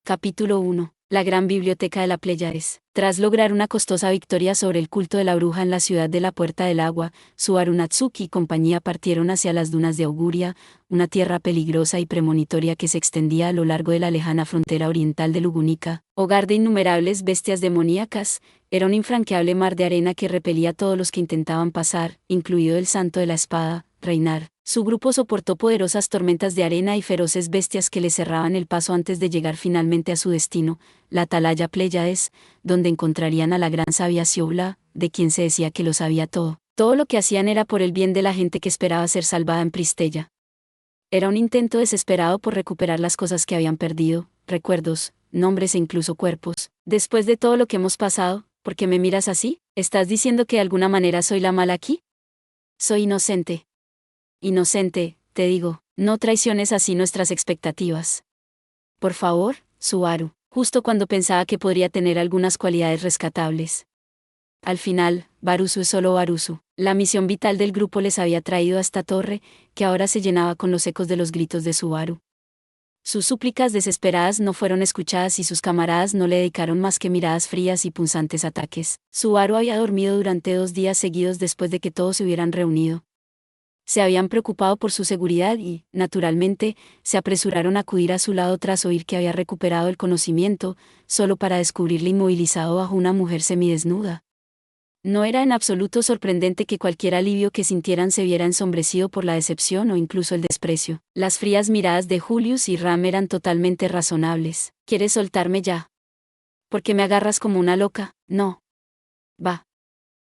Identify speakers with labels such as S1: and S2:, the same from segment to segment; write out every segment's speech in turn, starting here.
S1: Capítulo 1. La gran biblioteca de la Pléyades. Tras lograr una costosa victoria sobre el culto de la bruja en la ciudad de la Puerta del Agua, Subaru Natsuki y compañía partieron hacia las dunas de Auguria, una tierra peligrosa y premonitoria que se extendía a lo largo de la lejana frontera oriental de Lugunica, hogar de innumerables bestias demoníacas. Era un infranqueable mar de arena que repelía a todos los que intentaban pasar, incluido el Santo de la Espada, Reinar. Su grupo soportó poderosas tormentas de arena y feroces bestias que les cerraban el paso antes de llegar finalmente a su destino, la atalaya Pléyades, donde encontrarían a la gran sabia Xiobla, de quien se decía que lo sabía todo. Todo lo que hacían era por el bien de la gente que esperaba ser salvada en Pristella. Era un intento desesperado por recuperar las cosas que habían perdido, recuerdos, nombres e incluso cuerpos. Después de todo lo que hemos pasado, ¿por qué me miras así? ¿Estás diciendo que de alguna manera soy la mala aquí? Soy inocente. Inocente, te digo, no traiciones así nuestras expectativas. Por favor, Subaru, justo cuando pensaba que podría tener algunas cualidades rescatables. Al final, Baruzu es solo Baruzu. La misión vital del grupo les había traído a esta torre, que ahora se llenaba con los ecos de los gritos de Subaru. Sus súplicas desesperadas no fueron escuchadas y sus camaradas no le dedicaron más que miradas frías y punzantes ataques. Subaru había dormido durante 2 días seguidos después de que todos se hubieran reunido. Se habían preocupado por su seguridad y, naturalmente, se apresuraron a acudir a su lado tras oír que había recuperado el conocimiento, solo para descubrirle inmovilizado bajo una mujer semidesnuda. No era en absoluto sorprendente que cualquier alivio que sintieran se viera ensombrecido por la decepción o incluso el desprecio. Las frías miradas de Julius y Ram eran totalmente razonables. ¿Quieres soltarme ya? ¿Por qué me agarras como una loca? No. Va.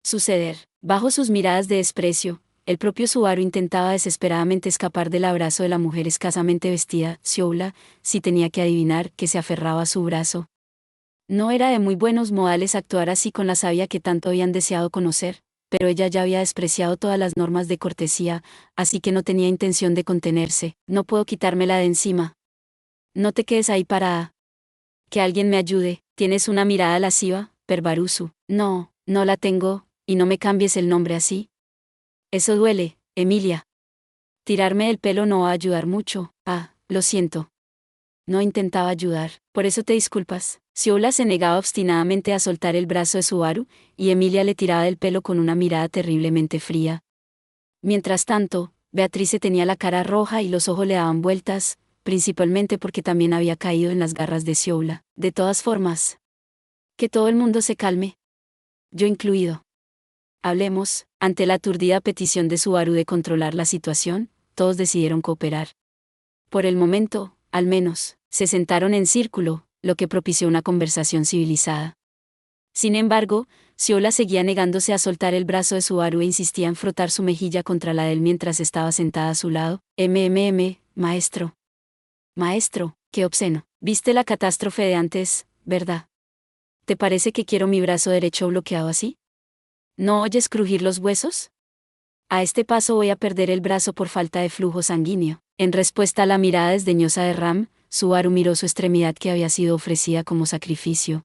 S1: Suceder. Bajo sus miradas de desprecio, el propio Subaru intentaba desesperadamente escapar del abrazo de la mujer escasamente vestida, Xiobla, si tenía que adivinar, que se aferraba a su brazo. No era de muy buenos modales actuar así con la sabia que tanto habían deseado conocer, pero ella ya había despreciado todas las normas de cortesía, así que no tenía intención de contenerse. No puedo quitármela de encima. No te quedes ahí parada. Que alguien me ayude. ¿Tienes una mirada lasciva, Perbaruzu? No, no la tengo, y no me cambies el nombre así. Eso duele, Emilia. Tirarme el pelo no va a ayudar mucho. Ah, lo siento. No intentaba ayudar, por eso te disculpas. Xiobla se negaba obstinadamente a soltar el brazo de Subaru, y Emilia le tiraba del pelo con una mirada terriblemente fría. Mientras tanto, Beatrice tenía la cara roja y los ojos le daban vueltas, principalmente porque también había caído en las garras de Xiobla. De todas formas, que todo el mundo se calme. Yo incluido. Hablemos. Ante la aturdida petición de Subaru de controlar la situación, todos decidieron cooperar. Por el momento, al menos, se sentaron en círculo, lo que propició una conversación civilizada. Sin embargo, Xiobla seguía negándose a soltar el brazo de Subaru e insistía en frotar su mejilla contra la de él mientras estaba sentada a su lado. Maestro. Maestro, qué obsceno. ¿Viste la catástrofe de antes, verdad? ¿Te parece que quiero mi brazo derecho bloqueado así? ¿No oyes crujir los huesos? A este paso voy a perder el brazo por falta de flujo sanguíneo. En respuesta a la mirada desdeñosa de Ram, Subaru miró su extremidad que había sido ofrecida como sacrificio.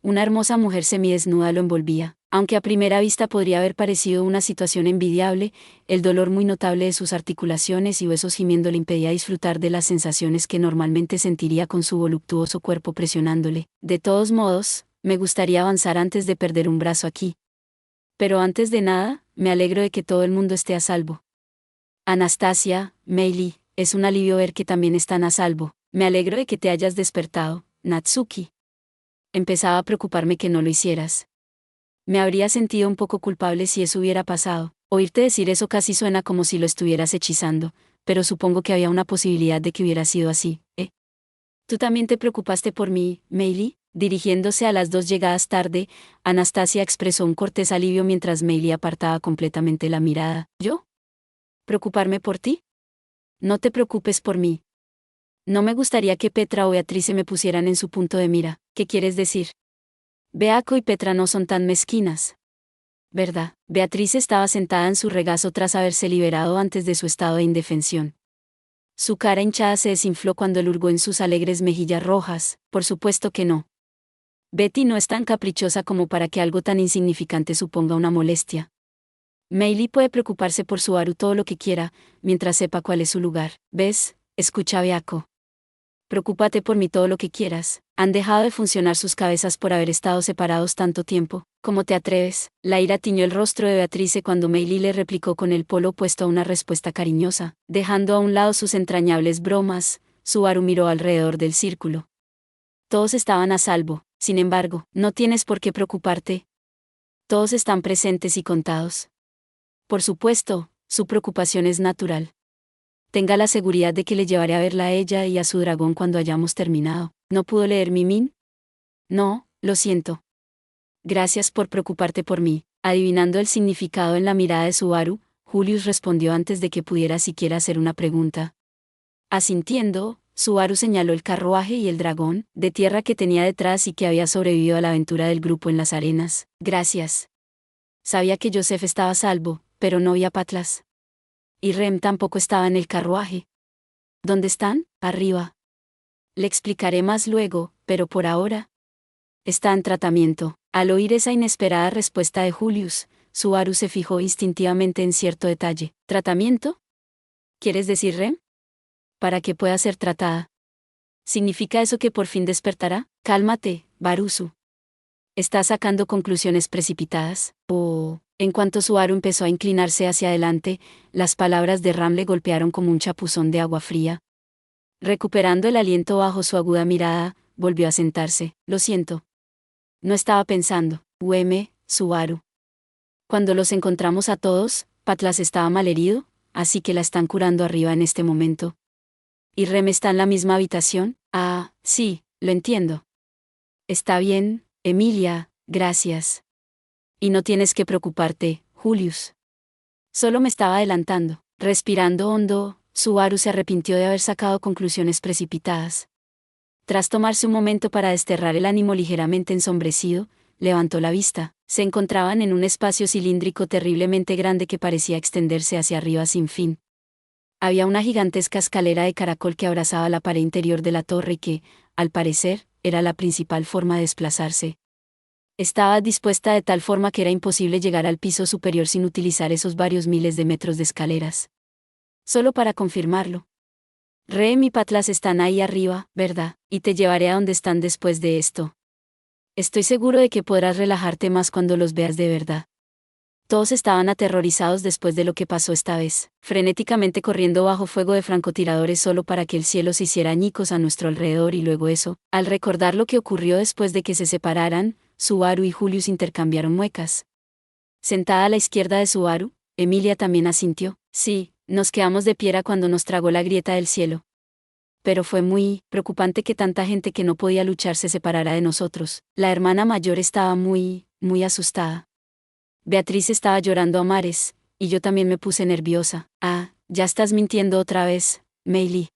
S1: Una hermosa mujer semidesnuda lo envolvía. Aunque a primera vista podría haber parecido una situación envidiable, el dolor muy notable de sus articulaciones y huesos gimiendo le impedía disfrutar de las sensaciones que normalmente sentiría con su voluptuoso cuerpo presionándole. De todos modos, me gustaría avanzar antes de perder un brazo aquí. Pero antes de nada, me alegro de que todo el mundo esté a salvo. Anastasia, Meili, es un alivio ver que también están a salvo. Me alegro de que te hayas despertado, Natsuki. Empezaba a preocuparme que no lo hicieras. Me habría sentido un poco culpable si eso hubiera pasado. Oírte decir eso casi suena como si lo estuvieras hechizando, pero supongo que había una posibilidad de que hubiera sido así, ¿eh? ¿Tú también te preocupaste por mí, Meili? Dirigiéndose a las 2 llegadas tarde, Anastasia expresó un cortés alivio mientras Meili apartaba completamente la mirada. ¿Yo? ¿Preocuparme por ti? No te preocupes por mí. No me gustaría que Petra o Beatrice me pusieran en su punto de mira. ¿Qué quieres decir? Beaco y Petra no son tan mezquinas. ¿Verdad? Beatriz estaba sentada en su regazo tras haberse liberado antes de su estado de indefensión. Su cara hinchada se desinfló cuando él hurgó en sus alegres mejillas rojas. Por supuesto que no. Betty no es tan caprichosa como para que algo tan insignificante suponga una molestia. Meili puede preocuparse por Subaru todo lo que quiera, mientras sepa cuál es su lugar. ¿Ves? Escucha a Beako. Preocúpate por mí todo lo que quieras. Han dejado de funcionar sus cabezas por haber estado separados tanto tiempo. ¿Cómo te atreves? La ira tiñó el rostro de Beatrice cuando Meili le replicó con el polo opuesto a una respuesta cariñosa. Dejando a un lado sus entrañables bromas, Subaru miró alrededor del círculo. Todos estaban a salvo, sin embargo, no tienes por qué preocuparte. Todos están presentes y contados. Por supuesto, su preocupación es natural. Tenga la seguridad de que le llevaré a verla a ella y a su dragón cuando hayamos terminado. ¿No pudo leer mi min? No, lo siento. Gracias por preocuparte por mí. Adivinando el significado en la mirada de Subaru, Julius respondió antes de que pudiera siquiera hacer una pregunta. Asintiendo, Subaru señaló el carruaje y el dragón de tierra que tenía detrás y que había sobrevivido a la aventura del grupo en las arenas. Gracias. Sabía que Joseph estaba a salvo, pero no vi a Patlas. Y Rem tampoco estaba en el carruaje. ¿Dónde están? Arriba. Le explicaré más luego, pero por ahora. Está en tratamiento. Al oír esa inesperada respuesta de Julius, Subaru se fijó instintivamente en cierto detalle. ¿Tratamiento? ¿Quieres decir Rem? Para que pueda ser tratada. ¿Significa eso que por fin despertará? Cálmate, Barusu. ¿Estás sacando conclusiones precipitadas? En cuanto Subaru empezó a inclinarse hacia adelante, las palabras de Ram le golpearon como un chapuzón de agua fría. Recuperando el aliento bajo su aguda mirada, volvió a sentarse. Lo siento. No estaba pensando. Subaru. Cuando los encontramos a todos, Patlas estaba malherido, así que la están curando arriba en este momento. ¿Y Rem está en la misma habitación? Ah, sí, lo entiendo. Está bien, Emilia, gracias. Y no tienes que preocuparte, Julius. Solo me estaba adelantando. Respirando hondo, Subaru se arrepintió de haber sacado conclusiones precipitadas. Tras tomarse un momento para desterrar el ánimo ligeramente ensombrecido, levantó la vista. Se encontraban en un espacio cilíndrico terriblemente grande que parecía extenderse hacia arriba sin fin. Había una gigantesca escalera de caracol que abrazaba la pared interior de la torre y que, al parecer, era la principal forma de desplazarse. Estaba dispuesta de tal forma que era imposible llegar al piso superior sin utilizar esos varios miles de metros de escaleras. Solo para confirmarlo. Rem y Patlas están ahí arriba, ¿verdad? Y te llevaré a donde están después de esto. Estoy seguro de que podrás relajarte más cuando los veas de verdad. Todos estaban aterrorizados después de lo que pasó esta vez, frenéticamente corriendo bajo fuego de francotiradores solo para que el cielo se hiciera añicos a nuestro alrededor y luego eso. Al recordar lo que ocurrió después de que se separaran, Subaru y Julius intercambiaron muecas. Sentada a la izquierda de Subaru, Emilia también asintió. Sí, nos quedamos de piedra cuando nos tragó la grieta del cielo. Pero fue muy preocupante que tanta gente que no podía luchar se separara de nosotros. La hermana mayor estaba muy asustada. Beatriz estaba llorando a mares, y yo también me puse nerviosa. Ah, ya estás mintiendo otra vez, Meili.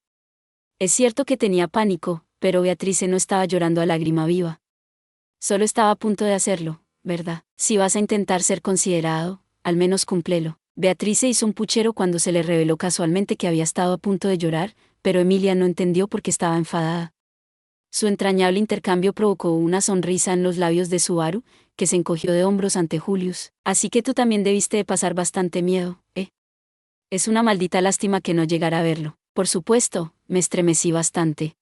S1: Es cierto que tenía pánico, pero Beatriz no estaba llorando a lágrima viva. Solo estaba a punto de hacerlo, ¿verdad? Si vas a intentar ser considerado, al menos cúmplelo. Beatriz hizo un puchero cuando se le reveló casualmente que había estado a punto de llorar, pero Emilia no entendió por qué estaba enfadada. Su entrañable intercambio provocó una sonrisa en los labios de Subaru, que se encogió de hombros ante Julius. Así que tú también debiste de pasar bastante miedo, ¿eh? Es una maldita lástima que no llegara a verlo. Por supuesto, me estremecí bastante.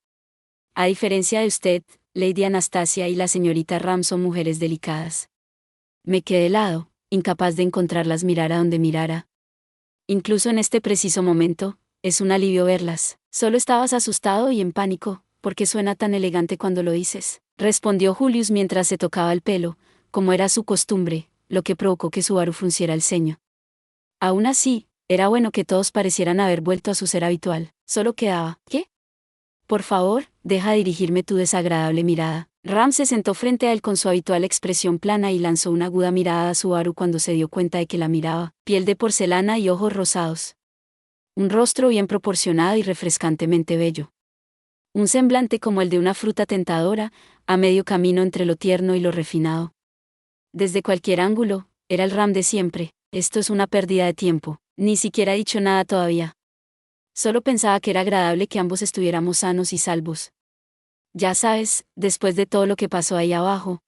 S1: A diferencia de usted, Lady Anastasia y la señorita Ram son mujeres delicadas. Me quedé helado, incapaz de encontrarlas mirara donde mirara. Incluso en este preciso momento, es un alivio verlas. Solo estabas asustado y en pánico, porque suena tan elegante cuando lo dices, respondió Julius mientras se tocaba el pelo, como era su costumbre, lo que provocó que Subaru frunciera el ceño. Aún así, era bueno que todos parecieran haber vuelto a su ser habitual. Solo quedaba, ¿qué? Por favor, deja de dirigirme tu desagradable mirada. Ram se sentó frente a él con su habitual expresión plana y lanzó una aguda mirada a Subaru cuando se dio cuenta de que la miraba, piel de porcelana y ojos rosados. Un rostro bien proporcionado y refrescantemente bello. Un semblante como el de una fruta tentadora, a medio camino entre lo tierno y lo refinado. Desde cualquier ángulo, era el Ram de siempre. Esto es una pérdida de tiempo. Ni siquiera he dicho nada todavía. Solo pensaba que era agradable que ambos estuviéramos sanos y salvos. Ya sabes, después de todo lo que pasó ahí abajo.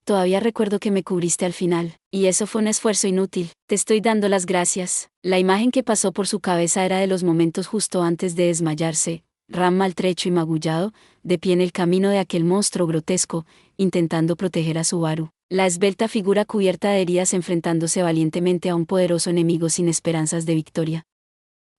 S1: Todavía recuerdo que me cubriste al final, y eso fue un esfuerzo inútil. Te estoy dando las gracias. La imagen que pasó por su cabeza era de los momentos justo antes de desmayarse, Ram maltrecho y magullado, de pie en el camino de aquel monstruo grotesco, intentando proteger a Subaru. La esbelta figura cubierta de heridas enfrentándose valientemente a un poderoso enemigo sin esperanzas de victoria.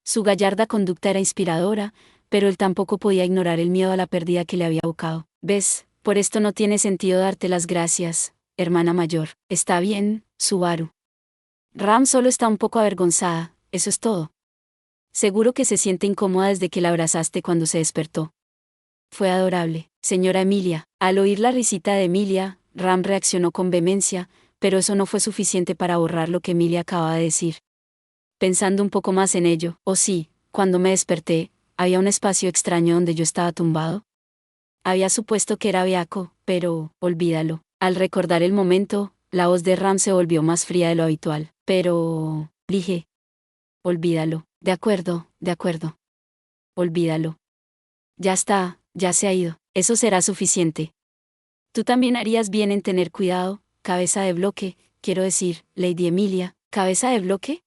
S1: Su gallarda conducta era inspiradora, pero él tampoco podía ignorar el miedo a la pérdida que le había abocado. ¿Ves? Por esto no tiene sentido darte las gracias, hermana mayor. Está bien, Subaru. Ram solo está un poco avergonzada, eso es todo. Seguro que se siente incómoda desde que la abrazaste cuando se despertó. Fue adorable, señora Emilia. Al oír la risita de Emilia, Ram reaccionó con vehemencia, pero eso no fue suficiente para borrar lo que Emilia acababa de decir. Pensando un poco más en ello, oh sí, cuando me desperté, había un espacio extraño donde yo estaba tumbado. Había supuesto que era beaco, pero, olvídalo. Al recordar el momento, la voz de Ram se volvió más fría de lo habitual. Pero, dije, olvídalo. De acuerdo, de acuerdo. Olvídalo. Ya está, ya se ha ido. Eso será suficiente. Tú también harías bien en tener cuidado, cabeza de bloque, quiero decir, Lady Emilia, ¿cabeza de bloque?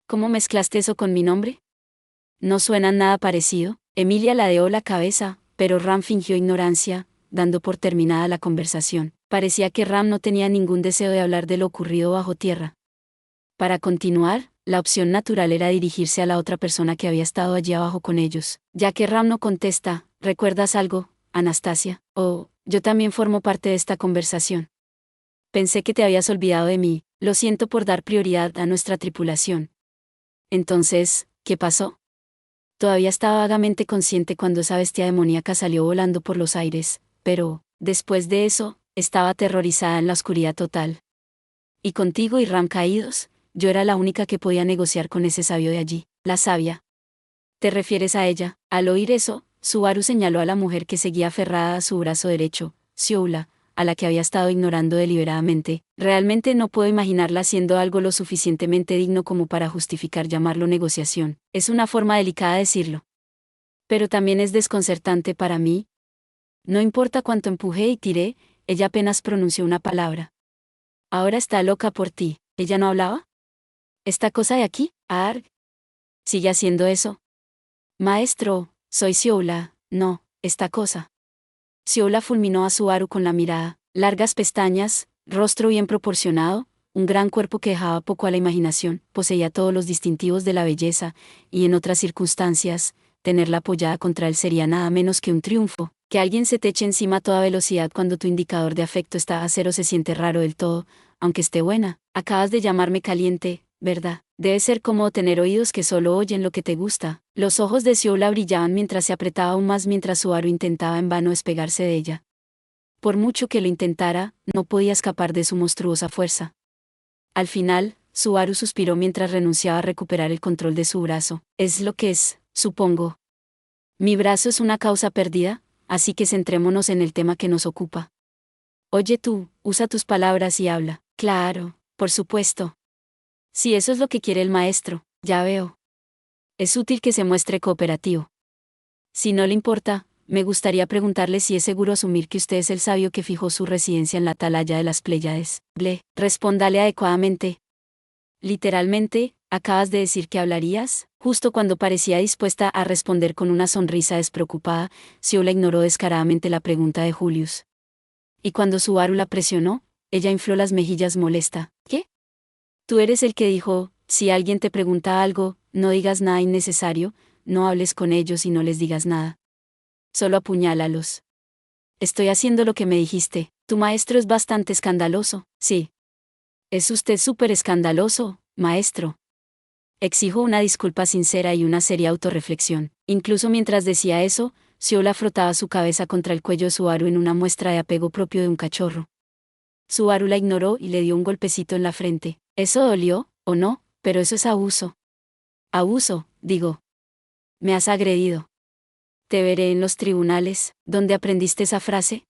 S1: ¿Cómo mezclaste eso con mi nombre? No suena nada parecido. Emilia ladeó la cabeza, pero Ram fingió ignorancia, dando por terminada la conversación. Parecía que Ram no tenía ningún deseo de hablar de lo ocurrido bajo tierra. Para continuar, la opción natural era dirigirse a la otra persona que había estado allí abajo con ellos. Ya que Ram no contesta, ¿recuerdas algo, Anastasia? Oh, yo también formo parte de esta conversación. Pensé que te habías olvidado de mí, lo siento por dar prioridad a nuestra tripulación. Entonces, ¿qué pasó? Todavía estaba vagamente consciente cuando esa bestia demoníaca salió volando por los aires, pero, después de eso, estaba aterrorizada en la oscuridad total. Y contigo y Ram caídos, yo era la única que podía negociar con ese sabio de allí, la sabia. ¿Te refieres a ella? Al oír eso, Subaru señaló a la mujer que seguía aferrada a su brazo derecho, Sioula, a la que había estado ignorando deliberadamente. Realmente no puedo imaginarla haciendo algo lo suficientemente digno como para justificar llamarlo negociación. Es una forma delicada de decirlo. Pero también es desconcertante para mí. No importa cuánto empujé y tiré, ella apenas pronunció una palabra. Ahora está loca por ti. ¿Ella no hablaba? ¿Esta cosa de aquí? Arg. ¿Sigue haciendo eso? Maestro, soy Sioula, no, esta cosa. Sioula fulminó a Subaru con la mirada, largas pestañas, rostro bien proporcionado, un gran cuerpo que dejaba poco a la imaginación, poseía todos los distintivos de la belleza, y en otras circunstancias, tenerla apoyada contra él sería nada menos que un triunfo. Que alguien se te eche encima a toda velocidad cuando tu indicador de afecto está a cero se siente raro del todo, aunque esté buena. Acabas de llamarme caliente, ¿verdad? Debe ser como tener oídos que solo oyen lo que te gusta. Los ojos de Sioula brillaban mientras se apretaba aún más mientras Subaru intentaba en vano despegarse de ella. Por mucho que lo intentara, no podía escapar de su monstruosa fuerza. Al final, Subaru suspiró mientras renunciaba a recuperar el control de su brazo. Es lo que es, supongo. Mi brazo es una causa perdida, así que centrémonos en el tema que nos ocupa. Oye tú, usa tus palabras y habla. Claro, por supuesto. Si eso es lo que quiere el maestro, ya veo. Es útil que se muestre cooperativo. Si no le importa, me gustaría preguntarle si es seguro asumir que usted es el sabio que fijó su residencia en la atalaya de las Pléyades. Respóndale adecuadamente. Literalmente, acabas de decir que hablarías. Justo cuando parecía dispuesta a responder con una sonrisa despreocupada, Sioula ignoró descaradamente la pregunta de Julius. Y cuando Subaru la presionó, ella infló las mejillas molesta. ¿Qué? Tú eres el que dijo, si alguien te pregunta algo, no digas nada innecesario, no hables con ellos y no les digas nada. Solo apuñálalos. Estoy haciendo lo que me dijiste. Tu maestro es bastante escandaloso, sí. Es usted súper escandaloso, maestro. Exijo una disculpa sincera y una seria autorreflexión. Incluso mientras decía eso, Sioula frotaba su cabeza contra el cuello de Subaru en una muestra de apego propio de un cachorro. Subaru la ignoró y le dio un golpecito en la frente. Eso dolió, o no, pero eso es abuso. Abuso, digo. Me has agredido. Te veré en los tribunales. ¿Dónde aprendiste esa frase?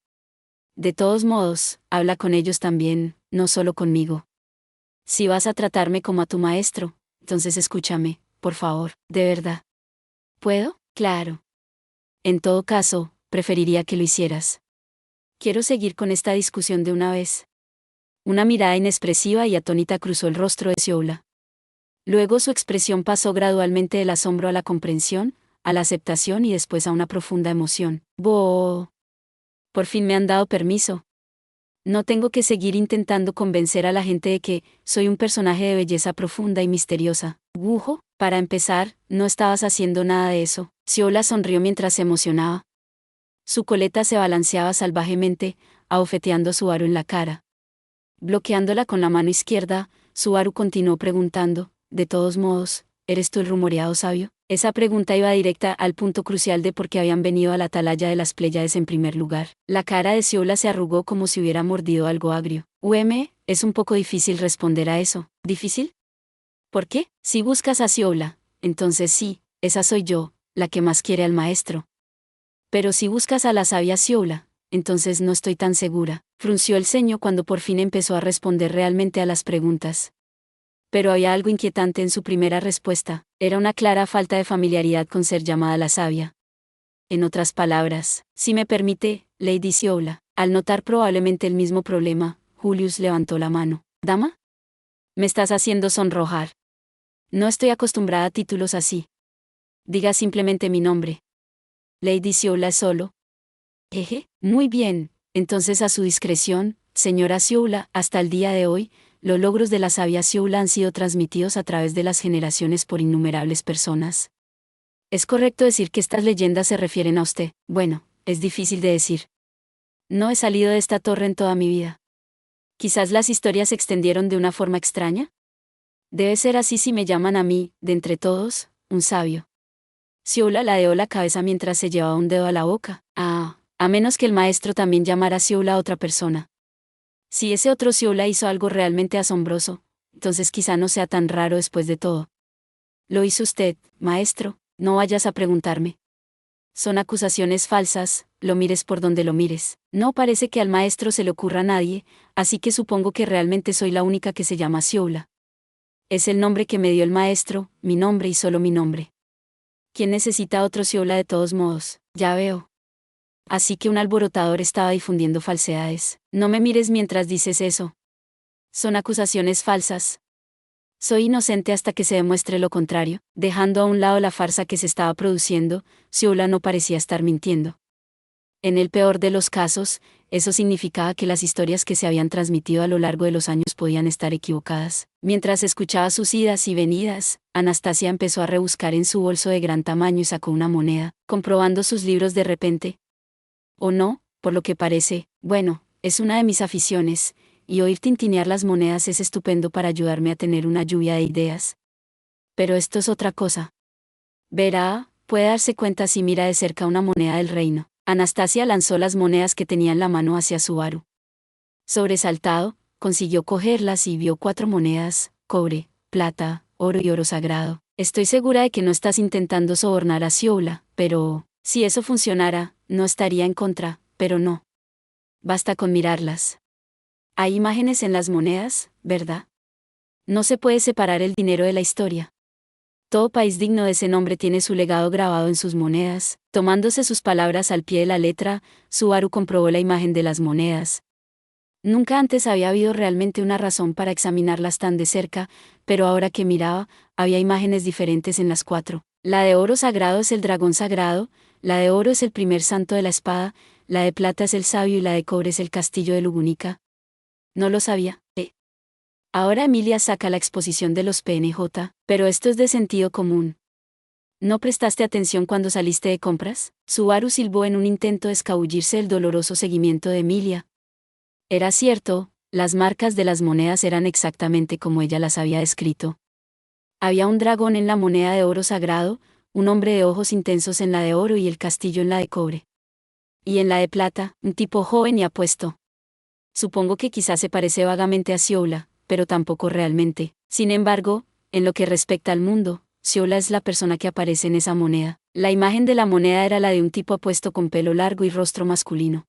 S1: De todos modos, habla con ellos también, no solo conmigo. Si vas a tratarme como a tu maestro, entonces escúchame, por favor, de verdad. ¿Puedo? Claro. En todo caso, preferiría que lo hicieras. Quiero seguir con esta discusión de una vez. Una mirada inexpresiva y atónita cruzó el rostro de Sioula. Luego su expresión pasó gradualmente del asombro a la comprensión, a la aceptación y después a una profunda emoción. ¡Boh! Por fin me han dado permiso. No tengo que seguir intentando convencer a la gente de que soy un personaje de belleza profunda y misteriosa. Gujo, para empezar, no estabas haciendo nada de eso. Siola sonrió mientras se emocionaba. Su coleta se balanceaba salvajemente, abofeteando a Subaru en la cara. Bloqueándola con la mano izquierda, Subaru continuó preguntando, de todos modos, ¿eres tú el rumoreado sabio? Esa pregunta iba directa al punto crucial de por qué habían venido a la atalaya de las Pléyades en primer lugar. La cara de Siola se arrugó como si hubiera mordido algo agrio. Es un poco difícil responder a eso. ¿Difícil? ¿Por qué? Si buscas a Siola, entonces sí, esa soy yo, la que más quiere al maestro. Pero si buscas a la sabia Siola, entonces no estoy tan segura. Frunció el ceño cuando por fin empezó a responder realmente a las preguntas. Pero había algo inquietante en su primera respuesta, era una clara falta de familiaridad con ser llamada la sabia. En otras palabras, si me permite, Lady Siola, al notar probablemente el mismo problema, Julius levantó la mano. ¿Dama? Me estás haciendo sonrojar. No estoy acostumbrada a títulos así. Diga simplemente mi nombre. Lady Siola es solo. Muy bien, entonces a su discreción, señora Siola, hasta el día de hoy, los logros de la sabia Siola han sido transmitidos a través de las generaciones por innumerables personas. ¿Es correcto decir que estas leyendas se refieren a usted? Bueno, es difícil de decir. No he salido de esta torre en toda mi vida. Quizás las historias se extendieron de una forma extraña. Debe ser así si me llaman a mí, de entre todos, un sabio. Siola ladeó la cabeza mientras se llevaba un dedo a la boca. A menos que el maestro también llamara Siola a otra persona. Si ese otro Siola hizo algo realmente asombroso, entonces quizá no sea tan raro después de todo. Lo hizo usted, maestro, no vayas a preguntarme. Son acusaciones falsas, lo mires por donde lo mires. No parece que al maestro se le ocurra a nadie, así que supongo que realmente soy la única que se llama Siola. Es el nombre que me dio el maestro, mi nombre y solo mi nombre. ¿Quién necesita otro Siola de todos modos? Ya veo. Así que un alborotador estaba difundiendo falsedades. No me mires mientras dices eso. Son acusaciones falsas. Soy inocente hasta que se demuestre lo contrario. Dejando a un lado la farsa que se estaba produciendo, Siola no parecía estar mintiendo. En el peor de los casos, eso significaba que las historias que se habían transmitido a lo largo de los años podían estar equivocadas. Mientras escuchaba sus idas y venidas, Anastasia empezó a rebuscar en su bolso de gran tamaño y sacó una moneda, comprobando sus libros de repente. O no, por lo que parece, bueno, es una de mis aficiones, y oír tintinear las monedas es estupendo para ayudarme a tener una lluvia de ideas. Pero esto es otra cosa. Verá, puede darse cuenta si mira de cerca una moneda del reino. Anastasia lanzó las monedas que tenía en la mano hacia Subaru. Sobresaltado, consiguió cogerlas y vio 4 monedas, cobre, plata, oro y oro sagrado. Estoy segura de que no estás intentando sobornar a Siola, pero, si eso funcionara, no estaría en contra, pero no. Basta con mirarlas. Hay imágenes en las monedas, ¿verdad? No se puede separar el dinero de la historia. Todo país digno de ese nombre tiene su legado grabado en sus monedas. Tomándose sus palabras al pie de la letra, Subaru comprobó la imagen de las monedas. Nunca antes había habido realmente una razón para examinarlas tan de cerca, pero ahora que miraba, había imágenes diferentes en las 4. La de oro sagrado es el dragón sagrado, la de oro es el primer santo de la espada, la de plata es el sabio y la de cobre es el castillo de Lugunica. No lo sabía, Ahora Emilia saca la exposición de los PNJ, pero esto es de sentido común. ¿No prestaste atención cuando saliste de compras? Subaru silbó en un intento de escabullirse del doloroso seguimiento de Emilia. Era cierto, las marcas de las monedas eran exactamente como ella las había descrito. Había un dragón en la moneda de oro sagrado, un hombre de ojos intensos en la de oro y el castillo en la de cobre. Y en la de plata, un tipo joven y apuesto. Supongo que quizás se parece vagamente a Siola, pero tampoco realmente. Sin embargo, en lo que respecta al mundo, Siola es la persona que aparece en esa moneda. La imagen de la moneda era la de un tipo apuesto con pelo largo y rostro masculino.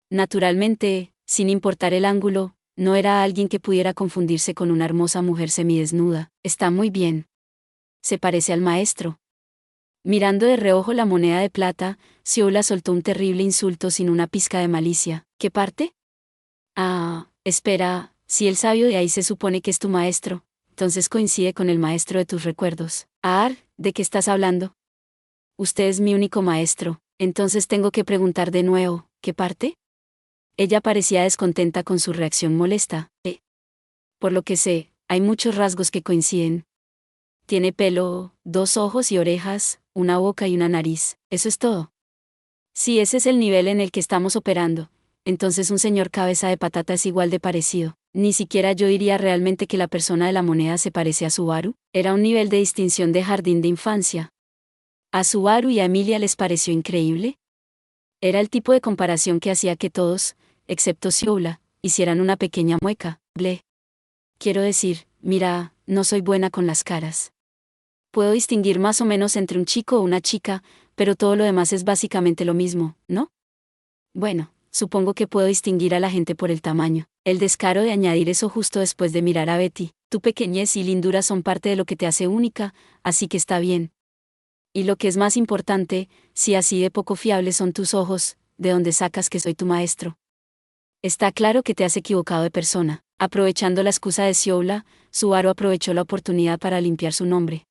S1: Naturalmente, sin importar el ángulo, no era alguien que pudiera confundirse con una hermosa mujer semidesnuda. Está muy bien. Se parece al maestro. Mirando de reojo la moneda de plata, Siola soltó un terrible insulto sin una pizca de malicia. ¿Qué parte? Espera, si el sabio de ahí se supone que es tu maestro, entonces coincide con el maestro de tus recuerdos. ¿De qué estás hablando? Usted es mi único maestro, entonces tengo que preguntar de nuevo, ¿qué parte? Ella parecía descontenta con su reacción molesta. Por lo que sé, hay muchos rasgos que coinciden. Tiene pelo, 2 ojos y orejas, una boca y una nariz, eso es todo. Si ese es el nivel en el que estamos operando, entonces un señor cabeza de patata es igual de parecido. Ni siquiera yo diría realmente que la persona de la moneda se parece a Subaru, era un nivel de distinción de jardín de infancia. ¿A Subaru y a Emilia les pareció increíble? Era el tipo de comparación que hacía que todos, excepto Sioula, hicieran una pequeña mueca. Quiero decir, mira, no soy buena con las caras. Puedo distinguir más o menos entre un chico o una chica, pero todo lo demás es básicamente lo mismo, ¿no? Bueno, supongo que puedo distinguir a la gente por el tamaño. El descaro de añadir eso justo después de mirar a Betty. Tu pequeñez y lindura son parte de lo que te hace única, así que está bien. Y lo que es más importante, si así de poco fiables son tus ojos, ¿de dónde sacas que soy tu maestro? Está claro que te has equivocado de persona. Aprovechando la excusa de Sioula, Subaru aprovechó la oportunidad para limpiar su nombre.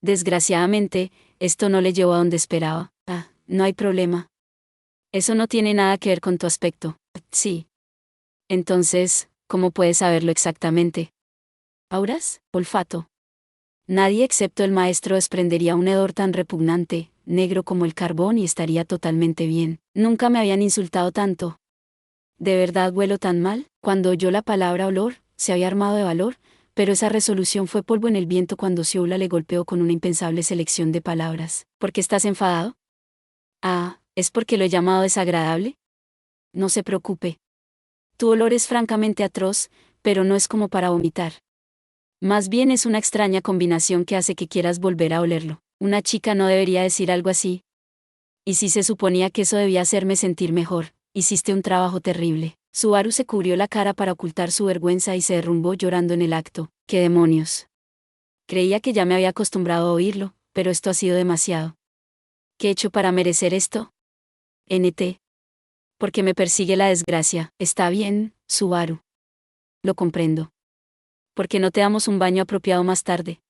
S1: Desgraciadamente, esto no le llevó a donde esperaba. No hay problema. Eso no tiene nada que ver con tu aspecto. Sí. Entonces, ¿cómo puedes saberlo exactamente? ¿Auras? Olfato. Nadie excepto el maestro desprendería un hedor tan repugnante, negro como el carbón y estaría totalmente bien. Nunca me habían insultado tanto. ¿De verdad huelo tan mal? Cuando oyó la palabra olor, se había armado de valor, pero esa resolución fue polvo en el viento cuando Sioula le golpeó con una impensable selección de palabras. ¿Por qué estás enfadado? ¿Es porque lo he llamado desagradable? No se preocupe. Tu olor es francamente atroz, pero no es como para vomitar. Más bien es una extraña combinación que hace que quieras volver a olerlo. Una chica no debería decir algo así. Y si se suponía que eso debía hacerme sentir mejor, hiciste un trabajo terrible. Subaru se cubrió la cara para ocultar su vergüenza y se derrumbó llorando en el acto. ¡Qué demonios! Creía que ya me había acostumbrado a oírlo, pero esto ha sido demasiado. ¿Qué he hecho para merecer esto? NT. Porque me persigue la desgracia. Está bien, Subaru. Lo comprendo. ¿Por qué no te damos un baño apropiado más tarde?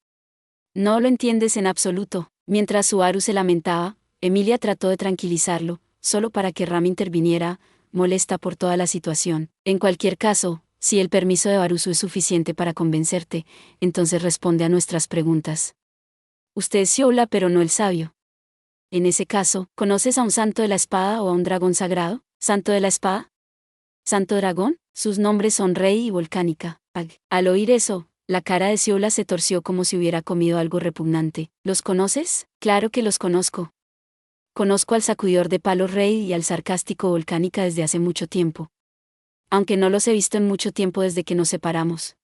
S1: No lo entiendes en absoluto. Mientras Subaru se lamentaba, Emilia trató de tranquilizarlo, solo para que Ram interviniera, molesta por toda la situación. En cualquier caso, si el permiso de Barusu es suficiente para convencerte, entonces responde a nuestras preguntas. Usted es Sioula pero no el sabio. En ese caso, ¿conoces a un santo de la espada o a un dragón sagrado? ¿Santo de la espada? ¿Santo dragón? Sus nombres son Rey y Volcánica. Al oír eso, la cara de Sioula se torció como si hubiera comido algo repugnante. ¿Los conoces? Claro que los conozco. Conozco al sacudidor de palos Rey y al sarcástico Volcánica desde hace mucho tiempo. Aunque no los he visto en mucho tiempo desde que nos separamos.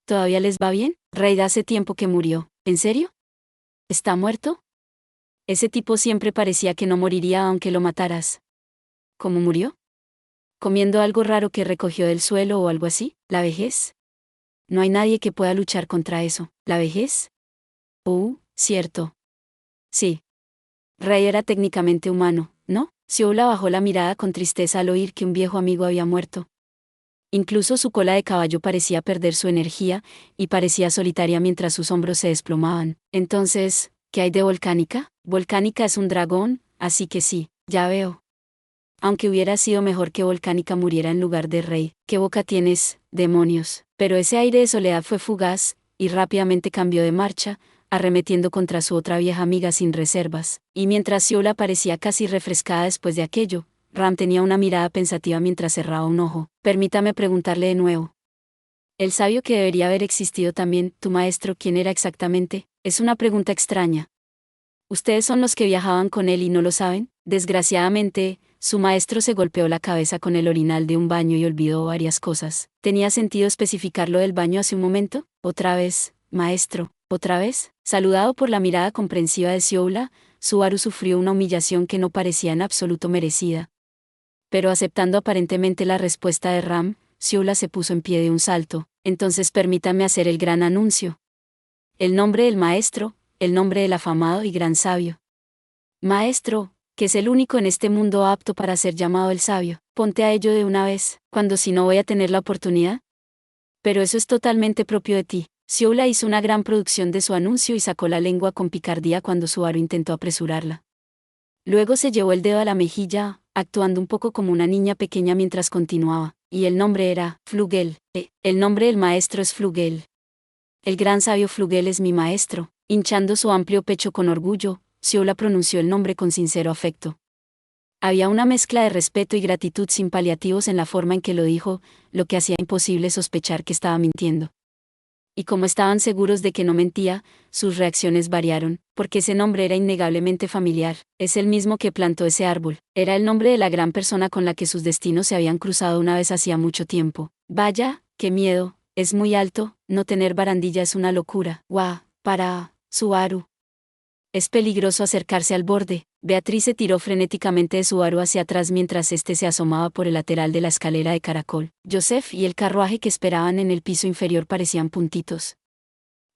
S1: ¿Todavía les va bien? Rey hace tiempo que murió. ¿En serio? ¿Está muerto? Ese tipo siempre parecía que no moriría aunque lo mataras. ¿Cómo murió? ¿Comiendo algo raro que recogió del suelo o algo así? ¿La vejez? No hay nadie que pueda luchar contra eso. ¿La vejez? Cierto. Sí. Rey era técnicamente humano, ¿no? Sioula bajó la mirada con tristeza al oír que un viejo amigo había muerto. Incluso su cola de caballo parecía perder su energía, y parecía solitaria mientras sus hombros se desplomaban. Entonces, ¿qué hay de Volcánica? Volcánica es un dragón, así que sí, ya veo. Aunque hubiera sido mejor que Volcánica muriera en lugar de Rey. ¿Qué boca tienes, demonios? Pero ese aire de soledad fue fugaz, y rápidamente cambió de marcha, arremetiendo contra su otra vieja amiga sin reservas. Y mientras Sioula parecía casi refrescada después de aquello, Ram tenía una mirada pensativa mientras cerraba un ojo. Permítame preguntarle de nuevo. El sabio que debería haber existido también, tu maestro, ¿quién era exactamente? Es una pregunta extraña. ¿Ustedes son los que viajaban con él y no lo saben? Desgraciadamente, su maestro se golpeó la cabeza con el orinal de un baño y olvidó varias cosas. ¿Tenía sentido especificar lo del baño hace un momento? Otra vez, maestro, otra vez. Saludado por la mirada comprensiva de Sioula, Subaru sufrió una humillación que no parecía en absoluto merecida. Pero aceptando aparentemente la respuesta de Ram, Sioula se puso en pie de un salto. Entonces permítame hacer el gran anuncio. El nombre del maestro, el nombre del afamado y gran sabio. Maestro, que es el único en este mundo apto para ser llamado el sabio, ponte a ello de una vez, cuando si no voy a tener la oportunidad. Pero eso es totalmente propio de ti. Sioula hizo una gran producción de su anuncio y sacó la lengua con picardía cuando Subaru intentó apresurarla. Luego se llevó el dedo a la mejilla, actuando un poco como una niña pequeña mientras continuaba, y el nombre era Flugel. El nombre del maestro es Flugel. El gran sabio Flugel es mi maestro. Hinchando su amplio pecho con orgullo, Sioula pronunció el nombre con sincero afecto. Había una mezcla de respeto y gratitud sin paliativos en la forma en que lo dijo, lo que hacía imposible sospechar que estaba mintiendo. Y como estaban seguros de que no mentía, sus reacciones variaron, porque ese nombre era innegablemente familiar. Es el mismo que plantó ese árbol. Era el nombre de la gran persona con la que sus destinos se habían cruzado una vez hacía mucho tiempo. Vaya, qué miedo, es muy alto, no tener barandilla es una locura. ¡Guau! Para Subaru. Es peligroso acercarse al borde. Beatriz se tiró frenéticamente de Subaru hacia atrás mientras éste se asomaba por el lateral de la escalera de caracol. Joseph y el carruaje que esperaban en el piso inferior parecían puntitos.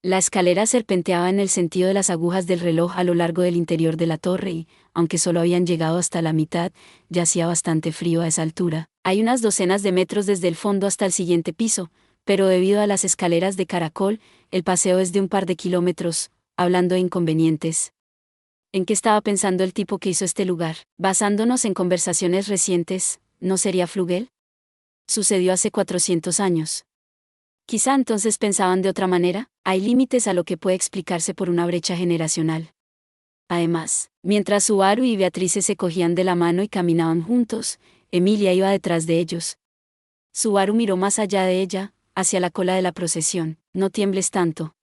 S1: La escalera serpenteaba en el sentido de las agujas del reloj a lo largo del interior de la torre y, aunque solo habían llegado hasta la mitad, ya hacía bastante frío a esa altura. Hay unas docenas de metros desde el fondo hasta el siguiente piso, pero debido a las escaleras de caracol, el paseo es de un par de kilómetros. Hablando de inconvenientes. ¿En qué estaba pensando el tipo que hizo este lugar? Basándonos en conversaciones recientes, ¿no sería Flugel? Sucedió hace 400 años. Quizá entonces pensaban de otra manera. Hay límites a lo que puede explicarse por una brecha generacional. Además, mientras Subaru y Beatriz se cogían de la mano y caminaban juntos, Emilia iba detrás de ellos. Subaru miró más allá de ella, hacia la cola de la procesión. No tiembles tanto,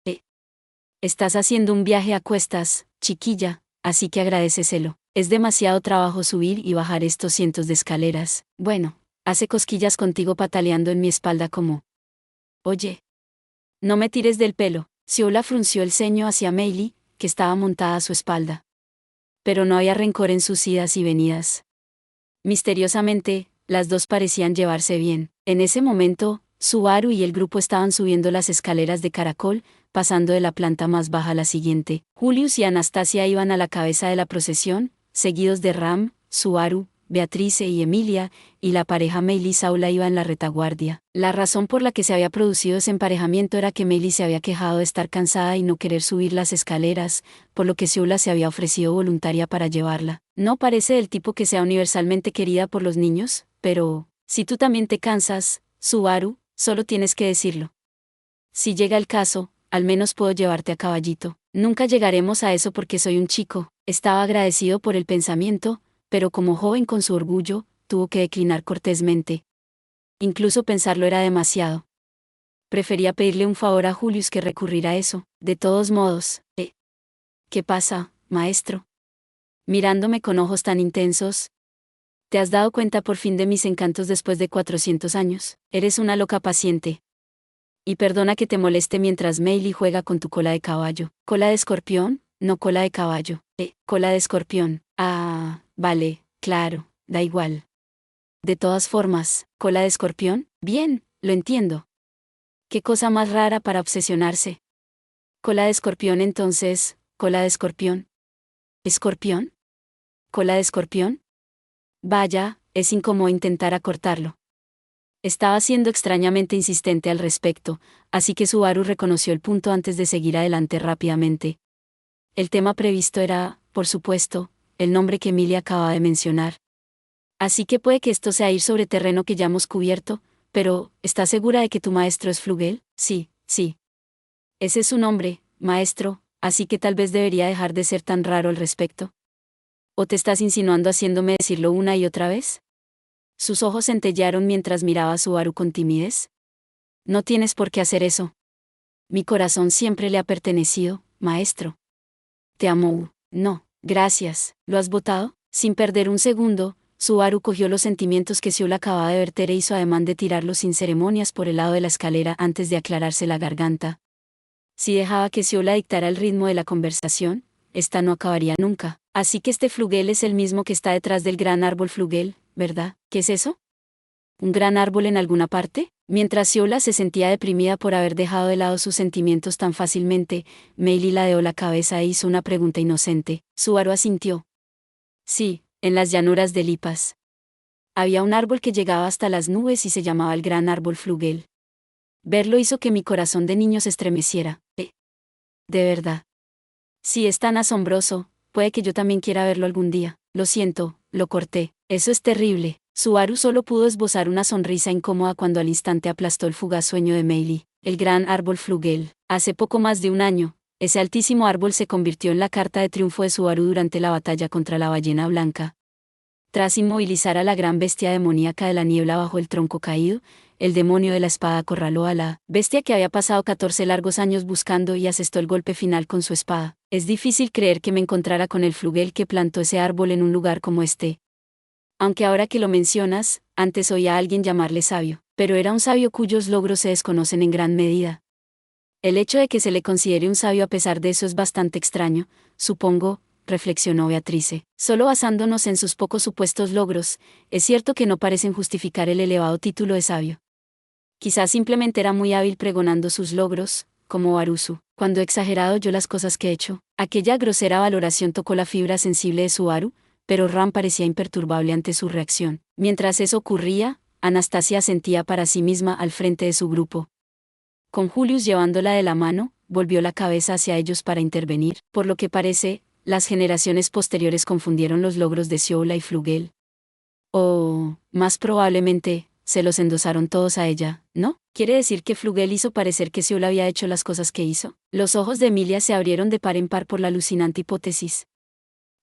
S1: Estás haciendo un viaje a cuestas, chiquilla, así que agradéceselo. Es demasiado trabajo subir y bajar estos cientos de escaleras. Bueno, hace cosquillas contigo pataleando en mi espalda como... Oye. No me tires del pelo. Sioula frunció el ceño hacia Meili, que estaba montada a su espalda. Pero no había rencor en sus idas y venidas. Misteriosamente, las dos parecían llevarse bien. En ese momento, Subaru y el grupo estaban subiendo las escaleras de caracol, pasando de la planta más baja a la siguiente. Julius y Anastasia iban a la cabeza de la procesión, seguidos de Ram, Subaru, Beatrice y Emilia, y la pareja Meili Saula iba en la retaguardia. La razón por la que se había producido ese emparejamiento era que Meili se había quejado de estar cansada y no querer subir las escaleras, por lo que Saula se había ofrecido voluntaria para llevarla. No parece del tipo que sea universalmente querida por los niños, pero, si tú también te cansas, Subaru, solo tienes que decirlo. Si llega el caso, al menos puedo llevarte a caballito. Nunca llegaremos a eso porque soy un chico. Estaba agradecido por el pensamiento, pero como joven con su orgullo, tuvo que declinar cortésmente. Incluso pensarlo era demasiado. Prefería pedirle un favor a Julius que recurrir a eso. De todos modos, ¿Qué pasa, maestro? Mirándome con ojos tan intensos. ¿Te has dado cuenta por fin de mis encantos después de 400 años? Eres una loca paciente. Y perdona que te moleste mientras Meili juega con tu cola de caballo. ¿Cola de escorpión? No cola de caballo. Cola de escorpión. Ah, vale, claro, da igual. De todas formas, ¿cola de escorpión? Bien, lo entiendo. ¿Qué cosa más rara para obsesionarse? Cola de escorpión entonces, cola de escorpión. ¿Escorpión? ¿Cola de escorpión? Vaya, es incómodo intentar acortarlo. Estaba siendo extrañamente insistente al respecto, así que Subaru reconoció el punto antes de seguir adelante rápidamente. El tema previsto era, por supuesto, el nombre que Emilia acaba de mencionar. Así que puede que esto sea ir sobre terreno que ya hemos cubierto, pero, ¿estás segura de que tu maestro es Flugel? Sí, sí. Ese es su nombre, maestro, así que tal vez debería dejar de ser tan raro al respecto. ¿O te estás insinuando haciéndome decirlo una y otra vez? Sus ojos centellearon mientras miraba a Subaru con timidez. No tienes por qué hacer eso. Mi corazón siempre le ha pertenecido, maestro. Te amo. No, gracias. ¿Lo has botado? Sin perder un segundo, Subaru cogió los sentimientos que Sioula acababa de verter e hizo ademán de tirarlos sin ceremonias por el lado de la escalera antes de aclararse la garganta. Si dejaba que Sioula dictara el ritmo de la conversación, esta no acabaría nunca. Así que este Flugel es el mismo que está detrás del gran árbol Flugel, ¿verdad? ¿Qué es eso? ¿Un gran árbol en alguna parte? Mientras Sioula se sentía deprimida por haber dejado de lado sus sentimientos tan fácilmente, Meili ladeó la cabeza e hizo una pregunta inocente. Subaru asintió. Sí, en las llanuras de Lipas. Había un árbol que llegaba hasta las nubes y se llamaba el gran árbol Flugel. Verlo hizo que mi corazón de niño se estremeciera. De verdad. Si es tan asombroso, puede que yo también quiera verlo algún día. Lo siento, lo corté. Eso es terrible. Subaru solo pudo esbozar una sonrisa incómoda cuando al instante aplastó el fugaz sueño de Meili, el gran árbol Flugel. Hace poco más de un año, ese altísimo árbol se convirtió en la carta de triunfo de Subaru durante la batalla contra la ballena blanca. Tras inmovilizar a la gran bestia demoníaca de la niebla bajo el tronco caído, el demonio de la espada acorraló a la bestia que había pasado 14 largos años buscando y asestó el golpe final con su espada. Es difícil creer que me encontrara con el Flugel que plantó ese árbol en un lugar como este. Aunque ahora que lo mencionas, antes oía a alguien llamarle sabio, pero era un sabio cuyos logros se desconocen en gran medida. El hecho de que se le considere un sabio a pesar de eso es bastante extraño, supongo, reflexionó Beatrice. Solo basándonos en sus pocos supuestos logros, es cierto que no parecen justificar el elevado título de sabio. Quizás simplemente era muy hábil pregonando sus logros, como Barusu. Cuando he exagerado yo las cosas que he hecho, aquella grosera valoración tocó la fibra sensible de Subaru, pero Ram parecía imperturbable ante su reacción. Mientras eso ocurría, Anastasia sentía para sí misma al frente de su grupo. Con Julius llevándola de la mano, volvió la cabeza hacia ellos para intervenir. Por lo que parece, las generaciones posteriores confundieron los logros de Siola y Flugel. O, más probablemente, se los endosaron todos a ella, ¿no? ¿Quiere decir que Flugel hizo parecer que Siola había hecho las cosas que hizo? Los ojos de Emilia se abrieron de par en par por la alucinante hipótesis.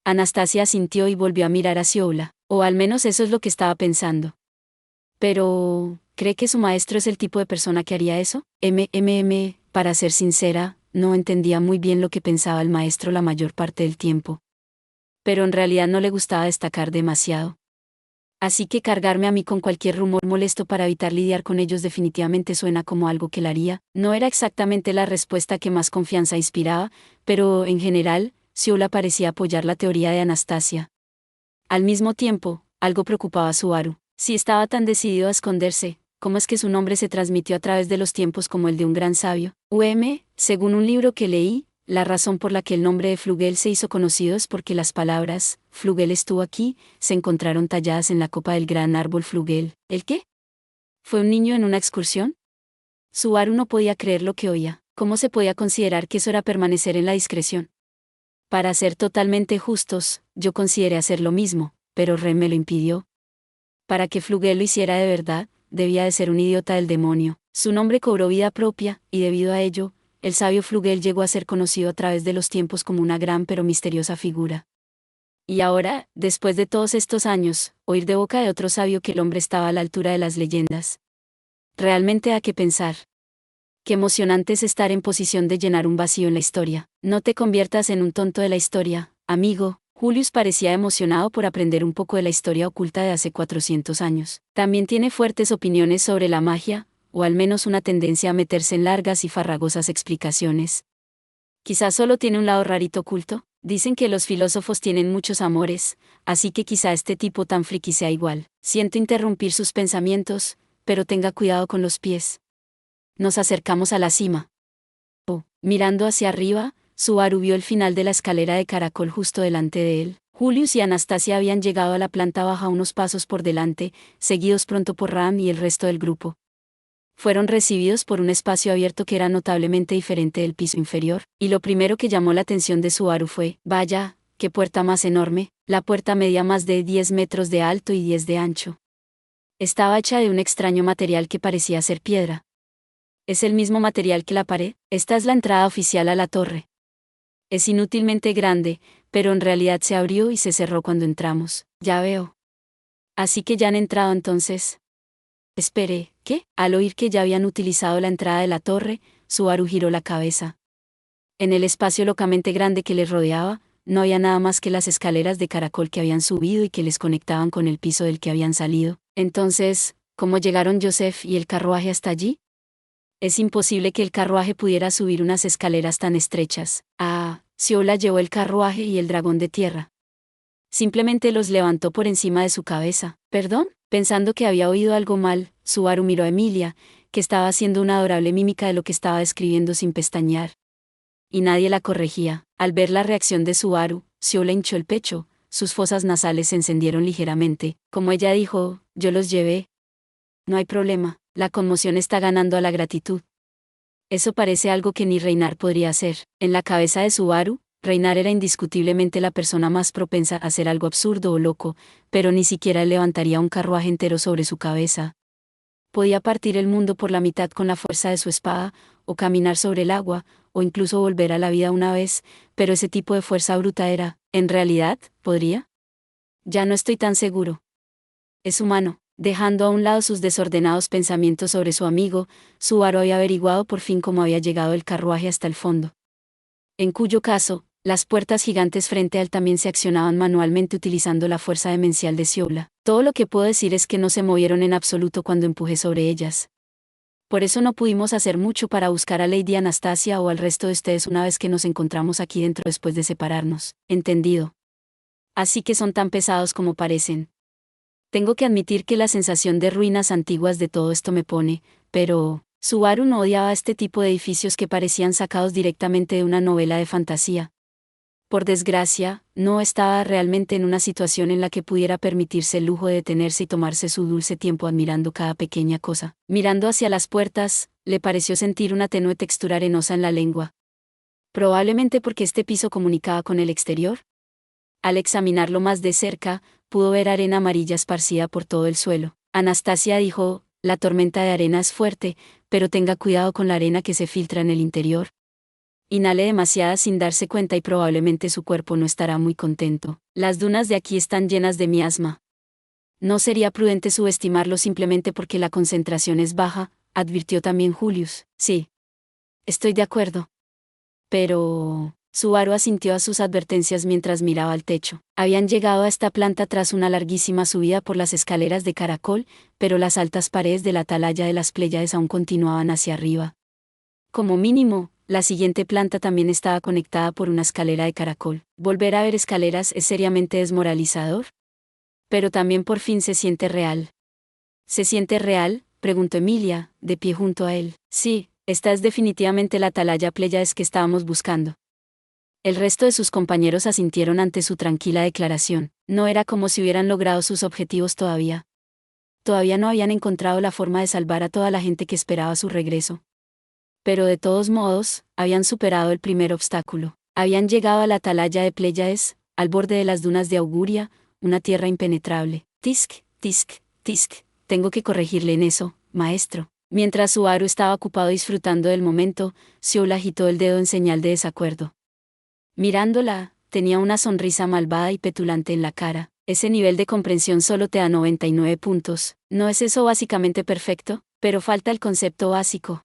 S1: Anastasia asintió y volvió a mirar a Siola, o al menos eso es lo que estaba pensando. Pero, ¿cree que su maestro es el tipo de persona que haría eso? Para ser sincera, no entendía muy bien lo que pensaba el maestro la mayor parte del tiempo. Pero en realidad no le gustaba destacar demasiado. Así que cargarme a mí con cualquier rumor molesto para evitar lidiar con ellos definitivamente suena como algo que él haría. No era exactamente la respuesta que más confianza inspiraba, pero, en general, Siola parecía apoyar la teoría de Anastasia. Al mismo tiempo, algo preocupaba a Subaru. Si estaba tan decidido a esconderse, ¿cómo es que su nombre se transmitió a través de los tiempos como el de un gran sabio? Según un libro que leí, la razón por la que el nombre de Flugel se hizo conocido es porque las palabras, Flugel estuvo aquí, se encontraron talladas en la copa del gran árbol Flugel. ¿El qué? ¿Fue un niño en una excursión? Subaru no podía creer lo que oía. ¿Cómo se podía considerar que eso era permanecer en la discreción? Para ser totalmente justos, yo consideré hacer lo mismo, pero Ren me lo impidió. Para que Flugel lo hiciera de verdad, debía de ser un idiota del demonio. Su nombre cobró vida propia, y debido a ello, el sabio Flugel llegó a ser conocido a través de los tiempos como una gran pero misteriosa figura. Y ahora, después de todos estos años, oír de boca de otro sabio que el hombre estaba a la altura de las leyendas. Realmente da que pensar. Qué emocionante es estar en posición de llenar un vacío en la historia. No te conviertas en un tonto de la historia, amigo. Julius parecía emocionado por aprender un poco de la historia oculta de hace 400 años. También tiene fuertes opiniones sobre la magia, o al menos una tendencia a meterse en largas y farragosas explicaciones. Quizás solo tiene un lado rarito oculto. Dicen que los filósofos tienen muchos amores, así que quizá este tipo tan friki sea igual. Siento interrumpir sus pensamientos, pero tenga cuidado con los pies. Nos acercamos a la cima. Mirando hacia arriba, Subaru vio el final de la escalera de caracol justo delante de él. Julius y Anastasia habían llegado a la planta baja unos pasos por delante, seguidos pronto por Ram y el resto del grupo. Fueron recibidos por un espacio abierto que era notablemente diferente del piso inferior, y lo primero que llamó la atención de Subaru fue, vaya, qué puerta más enorme. La puerta medía más de 10 metros de alto y 10 de ancho. Estaba hecha de un extraño material que parecía ser piedra. Es el mismo material que la pared. Esta es la entrada oficial a la torre. Es inútilmente grande, pero en realidad se abrió y se cerró cuando entramos. Ya veo. Así que ya han entrado entonces. Espere, ¿qué? Al oír que ya habían utilizado la entrada de la torre, Subaru giró la cabeza. En el espacio locamente grande que les rodeaba, no había nada más que las escaleras de caracol que habían subido y que les conectaban con el piso del que habían salido. Entonces, ¿cómo llegaron Joseph y el carruaje hasta allí? Es imposible que el carruaje pudiera subir unas escaleras tan estrechas. Siola llevó el carruaje y el dragón de tierra. Simplemente los levantó por encima de su cabeza. ¿Perdón? Pensando que había oído algo mal, Subaru miró a Emilia, que estaba haciendo una adorable mímica de lo que estaba describiendo sin pestañear. Y nadie la corregía. Al ver la reacción de Subaru, Siola hinchó el pecho, sus fosas nasales se encendieron ligeramente. Como ella dijo, yo los llevé. No hay problema. La conmoción está ganando a la gratitud. Eso parece algo que ni Reinar podría hacer. En la cabeza de Subaru, Reinar era indiscutiblemente la persona más propensa a hacer algo absurdo o loco, pero ni siquiera él levantaría un carruaje entero sobre su cabeza. Podía partir el mundo por la mitad con la fuerza de su espada, o caminar sobre el agua, o incluso volver a la vida una vez, pero ese tipo de fuerza bruta era, ¿en realidad, podría? Ya no estoy tan seguro. Es humano. Dejando a un lado sus desordenados pensamientos sobre su amigo, Subaru había averiguado por fin cómo había llegado el carruaje hasta el fondo. En cuyo caso, las puertas gigantes frente a él también se accionaban manualmente utilizando la fuerza demencial de Ciola. Todo lo que puedo decir es que no se movieron en absoluto cuando empujé sobre ellas. Por eso no pudimos hacer mucho para buscar a Lady Anastasia o al resto de ustedes una vez que nos encontramos aquí dentro después de separarnos. ¿Entendido? Así que son tan pesados como parecen. Tengo que admitir que la sensación de ruinas antiguas de todo esto me pone, pero Subaru no odiaba este tipo de edificios que parecían sacados directamente de una novela de fantasía. Por desgracia, no estaba realmente en una situación en la que pudiera permitirse el lujo de detenerse y tomarse su dulce tiempo admirando cada pequeña cosa. Mirando hacia las puertas, le pareció sentir una tenue textura arenosa en la lengua. Probablemente porque este piso comunicaba con el exterior. Al examinarlo más de cerca, pudo ver arena amarilla esparcida por todo el suelo. Anastasia dijo, la tormenta de arena es fuerte, pero tenga cuidado con la arena que se filtra en el interior. Inhale demasiada sin darse cuenta y probablemente su cuerpo no estará muy contento. Las dunas de aquí están llenas de miasma. No sería prudente subestimarlo simplemente porque la concentración es baja, advirtió también Julius. Sí. Estoy de acuerdo. Pero... Subaru asintió a sus advertencias mientras miraba al techo. Habían llegado a esta planta tras una larguísima subida por las escaleras de caracol, pero las altas paredes de la atalaya de las Pléyades aún continuaban hacia arriba. Como mínimo, la siguiente planta también estaba conectada por una escalera de caracol. Volver a ver escaleras es seriamente desmoralizador. Pero también por fin se siente real. ¿Se siente real?, preguntó Emilia, de pie junto a él. Sí, esta es definitivamente la atalaya Pléyades que estábamos buscando. El resto de sus compañeros asintieron ante su tranquila declaración. No era como si hubieran logrado sus objetivos todavía. Todavía no habían encontrado la forma de salvar a toda la gente que esperaba su regreso. Pero de todos modos, habían superado el primer obstáculo. Habían llegado a la atalaya de Pléyades, al borde de las dunas de Auguria, una tierra impenetrable. Tisk, tisk, tisk, tengo que corregirle en eso, maestro. Mientras Subaru estaba ocupado disfrutando del momento, Ciola agitó el dedo en señal de desacuerdo. Mirándola, tenía una sonrisa malvada y petulante en la cara. Ese nivel de comprensión solo te da 99 puntos. ¿No es eso básicamente perfecto? Pero falta el concepto básico.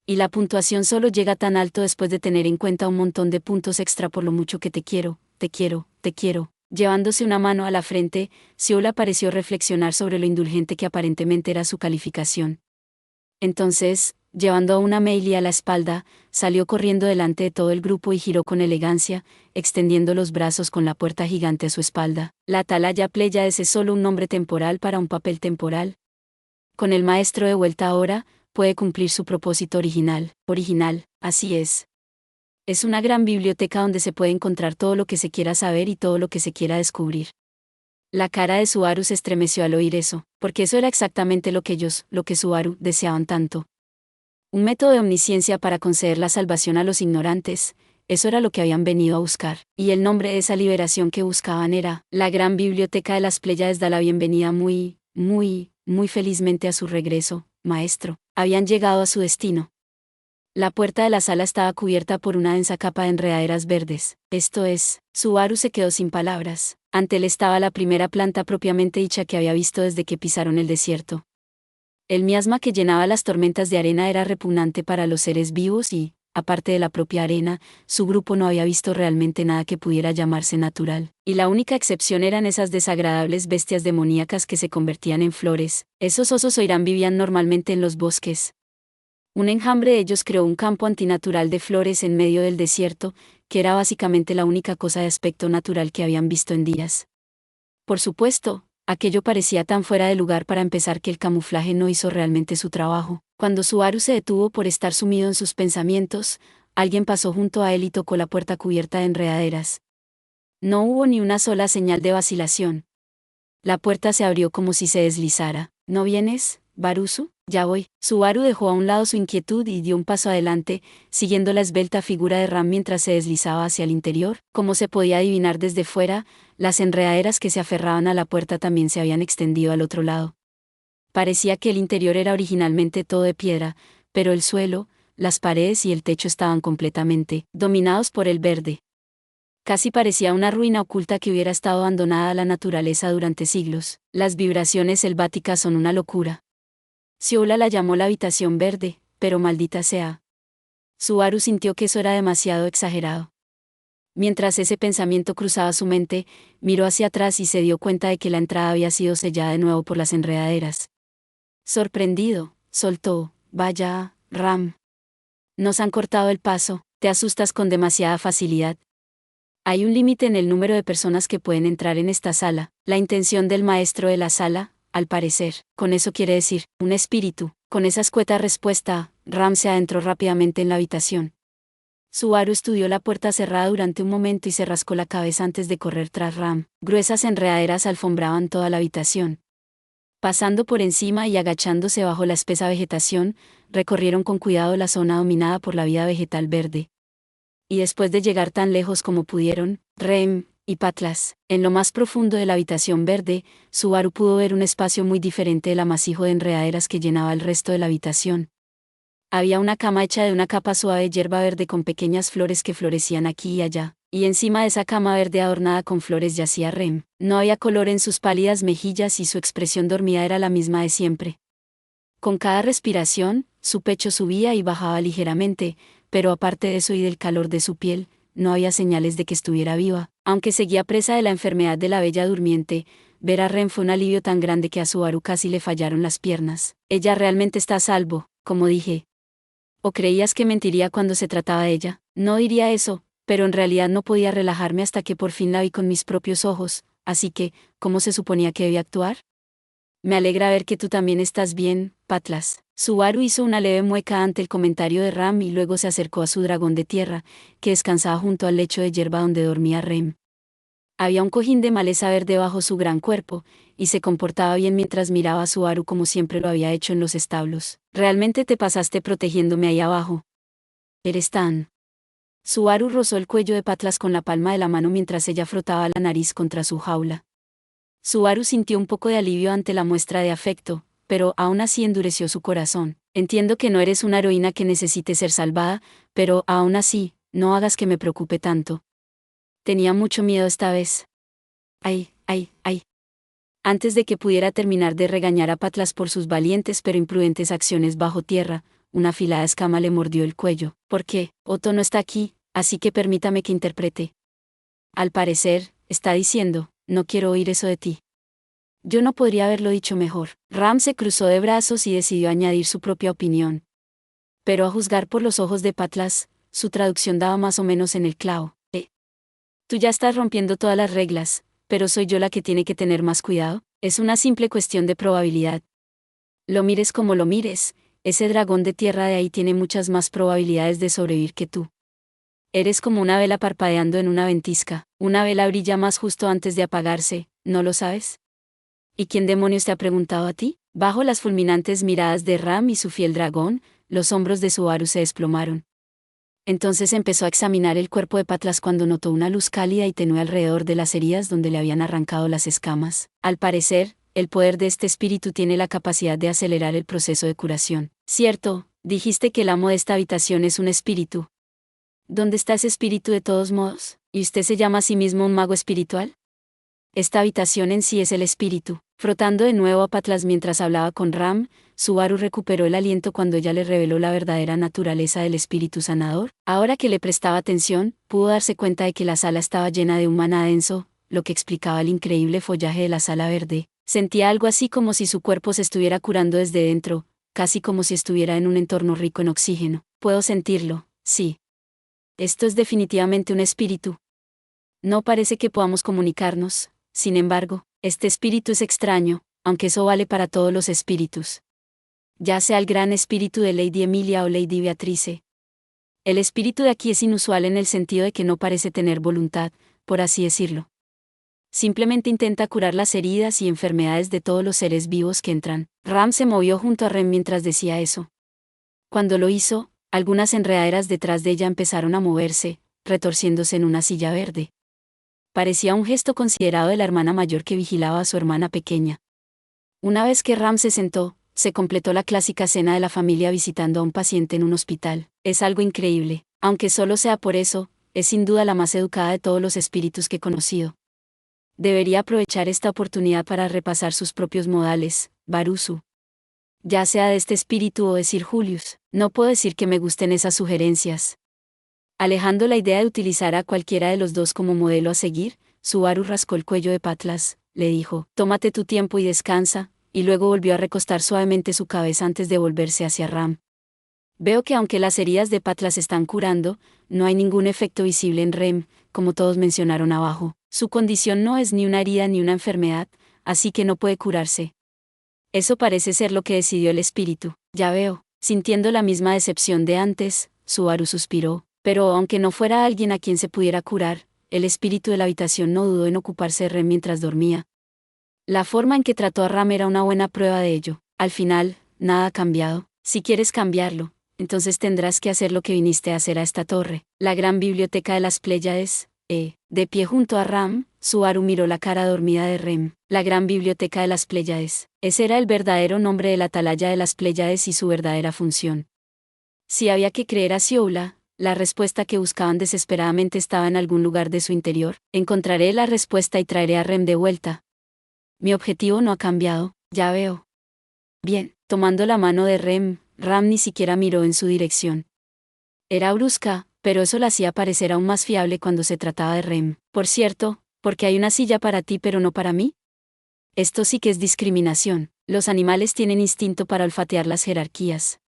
S1: Y la puntuación solo llega tan alto después de tener en cuenta un montón de puntos extra por lo mucho que te quiero, te quiero, te quiero. Llevándose una mano a la frente, Ciola pareció reflexionar sobre lo indulgente que aparentemente era su calificación. Entonces, llevando a una Amelie a la espalda, salió corriendo delante de todo el grupo y giró con elegancia, extendiendo los brazos con la puerta gigante a su espalda. La atalaya Pléyades es solo un nombre temporal para un papel temporal. Con el maestro de vuelta ahora, puede cumplir su propósito original. Original, así es. Es una gran biblioteca donde se puede encontrar todo lo que se quiera saber y todo lo que se quiera descubrir. La cara de Subaru se estremeció al oír eso, porque eso era exactamente lo que Subaru, deseaban tanto. Un método de omnisciencia para conceder la salvación a los ignorantes, eso era lo que habían venido a buscar. Y el nombre de esa liberación que buscaban era, la gran biblioteca de las Pléyades da la bienvenida muy felizmente a su regreso, maestro. Habían llegado a su destino. La puerta de la sala estaba cubierta por una densa capa de enredaderas verdes. Esto es, Subaru se quedó sin palabras. Ante él estaba la primera planta propiamente dicha que había visto desde que pisaron el desierto. El miasma que llenaba las tormentas de arena era repugnante para los seres vivos y, aparte de la propia arena, su grupo no había visto realmente nada que pudiera llamarse natural. Y la única excepción eran esas desagradables bestias demoníacas que se convertían en flores. Esos osos oirán vivían normalmente en los bosques. Un enjambre de ellos creó un campo antinatural de flores en medio del desierto, que era básicamente la única cosa de aspecto natural que habían visto en días. Por supuesto, aquello parecía tan fuera de lugar para empezar que el camuflaje no hizo realmente su trabajo. Cuando Subaru se detuvo por estar sumido en sus pensamientos, alguien pasó junto a él y tocó la puerta cubierta de enredaderas. No hubo ni una sola señal de vacilación. La puerta se abrió como si se deslizara. ¿No vienes, Barusu? Ya voy. Subaru dejó a un lado su inquietud y dio un paso adelante, siguiendo la esbelta figura de Ram mientras se deslizaba hacia el interior. Como se podía adivinar desde fuera, las enredaderas que se aferraban a la puerta también se habían extendido al otro lado. Parecía que el interior era originalmente todo de piedra, pero el suelo, las paredes y el techo estaban completamente dominados por el verde. Casi parecía una ruina oculta que hubiera estado abandonada a la naturaleza durante siglos. Las vibraciones selváticas son una locura. Siola la llamó la habitación verde, pero maldita sea. Subaru sintió que eso era demasiado exagerado. Mientras ese pensamiento cruzaba su mente, miró hacia atrás y se dio cuenta de que la entrada había sido sellada de nuevo por las enredaderas. Sorprendido, soltó: «Vaya, Ram. Nos han cortado el paso, te asustas con demasiada facilidad. Hay un límite en el número de personas que pueden entrar en esta sala». La intención del maestro de la sala, al parecer, con eso quiere decir, un espíritu. Con esa escueta respuesta, Ram se adentró rápidamente en la habitación. Subaru estudió la puerta cerrada durante un momento y se rascó la cabeza antes de correr tras Ram. Gruesas enredaderas alfombraban toda la habitación. Pasando por encima y agachándose bajo la espesa vegetación, recorrieron con cuidado la zona dominada por la vida vegetal verde. Y después de llegar tan lejos como pudieron, Rem y Patlas, en lo más profundo de la habitación verde, Subaru pudo ver un espacio muy diferente del amasijo de enredaderas que llenaba el resto de la habitación. Había una cama hecha de una capa suave de hierba verde con pequeñas flores que florecían aquí y allá, y encima de esa cama verde adornada con flores yacía Rem. No había color en sus pálidas mejillas y su expresión dormida era la misma de siempre. Con cada respiración, su pecho subía y bajaba ligeramente, pero aparte de eso y del calor de su piel, no había señales de que estuviera viva. Aunque seguía presa de la enfermedad de la bella durmiente, ver a Ren fue un alivio tan grande que a Subaru casi le fallaron las piernas. «Ella realmente está a salvo», como dije. ¿O creías que mentiría cuando se trataba de ella? No diría eso, pero en realidad no podía relajarme hasta que por fin la vi con mis propios ojos, así que, ¿cómo se suponía que debía actuar? «Me alegra ver que tú también estás bien, Patlas». Subaru hizo una leve mueca ante el comentario de Ram y luego se acercó a su dragón de tierra, que descansaba junto al lecho de hierba donde dormía Rem. Había un cojín de maleza verde bajo su gran cuerpo, y se comportaba bien mientras miraba a Subaru como siempre lo había hecho en los establos. «Realmente te pasaste protegiéndome ahí abajo. Eres tan...». Subaru rozó el cuello de Patlas con la palma de la mano mientras ella frotaba la nariz contra su jaula. Subaru sintió un poco de alivio ante la muestra de afecto, pero aún así endureció su corazón. «Entiendo que no eres una heroína que necesite ser salvada, pero aún así, no hagas que me preocupe tanto. Tenía mucho miedo esta vez». «Ay, ay, ay». Antes de que pudiera terminar de regañar a Patlas por sus valientes pero imprudentes acciones bajo tierra, una afilada escama le mordió el cuello. «¿Por qué? Otto no está aquí, así que permítame que interprete. Al parecer, está diciendo, no quiero oír eso de ti». Yo no podría haberlo dicho mejor. Ram se cruzó de brazos y decidió añadir su propia opinión. Pero a juzgar por los ojos de Patlas, su traducción daba más o menos en el clavo. Tú ya estás rompiendo todas las reglas, pero soy yo la que tiene que tener más cuidado. Es una simple cuestión de probabilidad. Lo mires como lo mires, ese dragón de tierra de ahí tiene muchas más probabilidades de sobrevivir que tú. Eres como una vela parpadeando en una ventisca. Una vela brilla más justo antes de apagarse, ¿no lo sabes? ¿Y quién demonios te ha preguntado a ti? Bajo las fulminantes miradas de Ram y su fiel dragón, los hombros de Subaru se desplomaron. Entonces empezó a examinar el cuerpo de Patlas cuando notó una luz cálida y tenue alrededor de las heridas donde le habían arrancado las escamas. Al parecer, el poder de este espíritu tiene la capacidad de acelerar el proceso de curación. «Cierto, dijiste que el amo de esta habitación es un espíritu. ¿Dónde está ese espíritu de todos modos? ¿Y usted se llama a sí mismo un mago espiritual?» «Esta habitación en sí es el espíritu». Frotando de nuevo a Patlas mientras hablaba con Ram, Subaru recuperó el aliento cuando ella le reveló la verdadera naturaleza del espíritu sanador. Ahora que le prestaba atención, pudo darse cuenta de que la sala estaba llena de un maná denso, lo que explicaba el increíble follaje de la sala verde. Sentía algo así como si su cuerpo se estuviera curando desde dentro, casi como si estuviera en un entorno rico en oxígeno. «Puedo sentirlo, sí. Esto es definitivamente un espíritu. No parece que podamos comunicarnos, sin embargo, este espíritu es extraño, aunque eso vale para todos los espíritus. Ya sea el gran espíritu de Lady Emilia o Lady Beatrice. El espíritu de aquí es inusual en el sentido de que no parece tener voluntad, por así decirlo. Simplemente intenta curar las heridas y enfermedades de todos los seres vivos que entran. Ram se movió junto a Rem mientras decía eso. Cuando lo hizo, algunas enredaderas detrás de ella empezaron a moverse, retorciéndose en una silla verde. Parecía un gesto considerado de la hermana mayor que vigilaba a su hermana pequeña. Una vez que Ram se sentó, se completó la clásica cena de la familia visitando a un paciente en un hospital. Es algo increíble, aunque solo sea por eso, es sin duda la más educada de todos los espíritus que he conocido. Debería aprovechar esta oportunidad para repasar sus propios modales, Barusu. Ya sea de este espíritu o de Sir Julius, no puedo decir que me gusten esas sugerencias. Alejando la idea de utilizar a cualquiera de los dos como modelo a seguir, Subaru rascó el cuello de Patlas, le dijo, tómate tu tiempo y descansa, y luego volvió a recostar suavemente su cabeza antes de volverse hacia Ram. Veo que aunque las heridas de Patlas están curando, no hay ningún efecto visible en Rem, como todos mencionaron abajo. Su condición no es ni una herida ni una enfermedad, así que no puede curarse. Eso parece ser lo que decidió el espíritu. Ya veo. Sintiendo la misma decepción de antes, Subaru suspiró, pero aunque no fuera alguien a quien se pudiera curar, el espíritu de la habitación no dudó en ocuparse de Rem mientras dormía. La forma en que trató a Ram era una buena prueba de ello. Al final, nada ha cambiado. Si quieres cambiarlo, entonces tendrás que hacer lo que viniste a hacer a esta torre, la gran biblioteca de las Pléyades. De pie junto a Ram, Subaru miró la cara dormida de Rem. La gran biblioteca de las Pléyades. Ese era el verdadero nombre de la atalaya de las Pléyades y su verdadera función. Si había que creer a Sioula, la respuesta que buscaban desesperadamente estaba en algún lugar de su interior. Encontraré la respuesta y traeré a Rem de vuelta. Mi objetivo no ha cambiado, ya veo. Bien, tomando la mano de Rem, Ram ni siquiera miró en su dirección. Era brusca, pero eso la hacía parecer aún más fiable cuando se trataba de Rem. Por cierto, ¿por qué hay una silla para ti pero no para mí? Esto sí que es discriminación. Los animales tienen instinto para olfatear las jerarquías.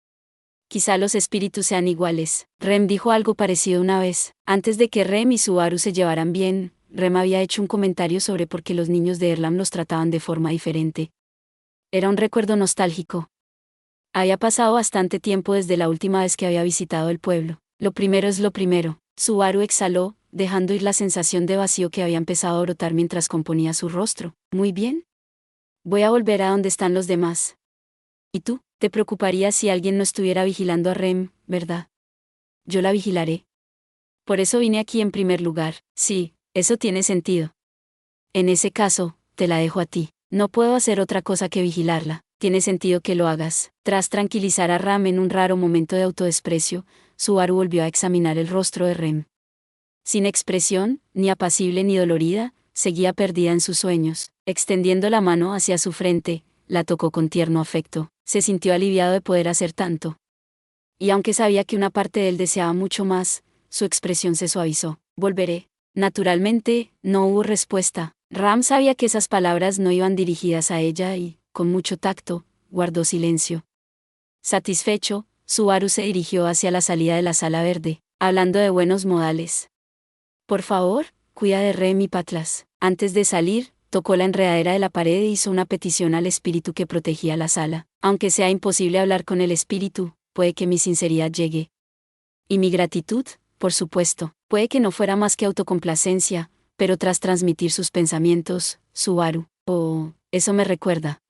S1: Quizá los espíritus sean iguales. Rem dijo algo parecido una vez. Antes de que Rem y Subaru se llevaran bien, Rem había hecho un comentario sobre por qué los niños de Erlam los trataban de forma diferente. Era un recuerdo nostálgico. Había pasado bastante tiempo desde la última vez que había visitado el pueblo. Lo primero es lo primero. Subaru exhaló, dejando ir la sensación de vacío que había empezado a brotar mientras componía su rostro. Muy bien. Voy a volver a donde están los demás. ¿Y tú? Te preocuparía si alguien no estuviera vigilando a Rem, ¿verdad? Yo la vigilaré. Por eso vine aquí en primer lugar. Sí, eso tiene sentido. En ese caso, te la dejo a ti. No puedo hacer otra cosa que vigilarla. Tiene sentido que lo hagas. Tras tranquilizar a Ram en un raro momento de autodesprecio, Subaru volvió a examinar el rostro de Rem. Sin expresión, ni apacible ni dolorida, seguía perdida en sus sueños. Extendiendo la mano hacia su frente, la tocó con tierno afecto. Se sintió aliviado de poder hacer tanto. Y aunque sabía que una parte de él deseaba mucho más, su expresión se suavizó. Volveré. Naturalmente, no hubo respuesta. Ram sabía que esas palabras no iban dirigidas a ella y, con mucho tacto, guardó silencio. Satisfecho, Subaru se dirigió hacia la salida de la sala verde, hablando de buenos modales. Por favor, cuida de Rem y Patlas. Antes de salir, tocó la enredadera de la pared e hizo una petición al espíritu que protegía la sala. Aunque sea imposible hablar con el espíritu, puede que mi sinceridad llegue. Y mi gratitud, por supuesto, puede que no fuera más que autocomplacencia, pero tras transmitir sus pensamientos, Subaru, eso me recuerda.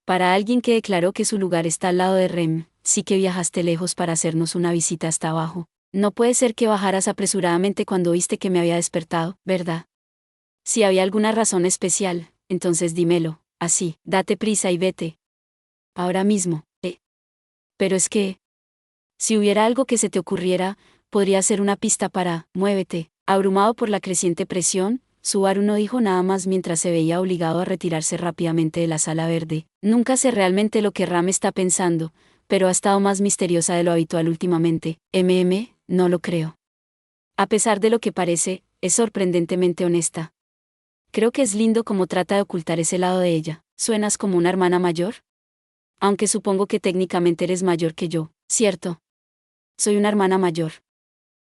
S1: Para alguien que declaró que su lugar está al lado de Rem, sí que viajaste lejos para hacernos una visita hasta abajo. No puede ser que bajaras apresuradamente cuando viste que me había despertado, ¿verdad? Si había alguna razón especial, entonces dímelo, así, date prisa y vete. Ahora mismo, Pero es que, si hubiera algo que se te ocurriera, podría ser una pista para, muévete. Abrumado por la creciente presión, Subaru no dijo nada más mientras se veía obligado a retirarse rápidamente de la sala verde. Nunca sé realmente lo que Ram está pensando, pero ha estado más misteriosa de lo habitual últimamente. No lo creo. A pesar de lo que parece, es sorprendentemente honesta. Creo que es lindo cómo trata de ocultar ese lado de ella. ¿Suenas como una hermana mayor? Aunque supongo que técnicamente eres mayor que yo, ¿cierto? Soy una hermana mayor.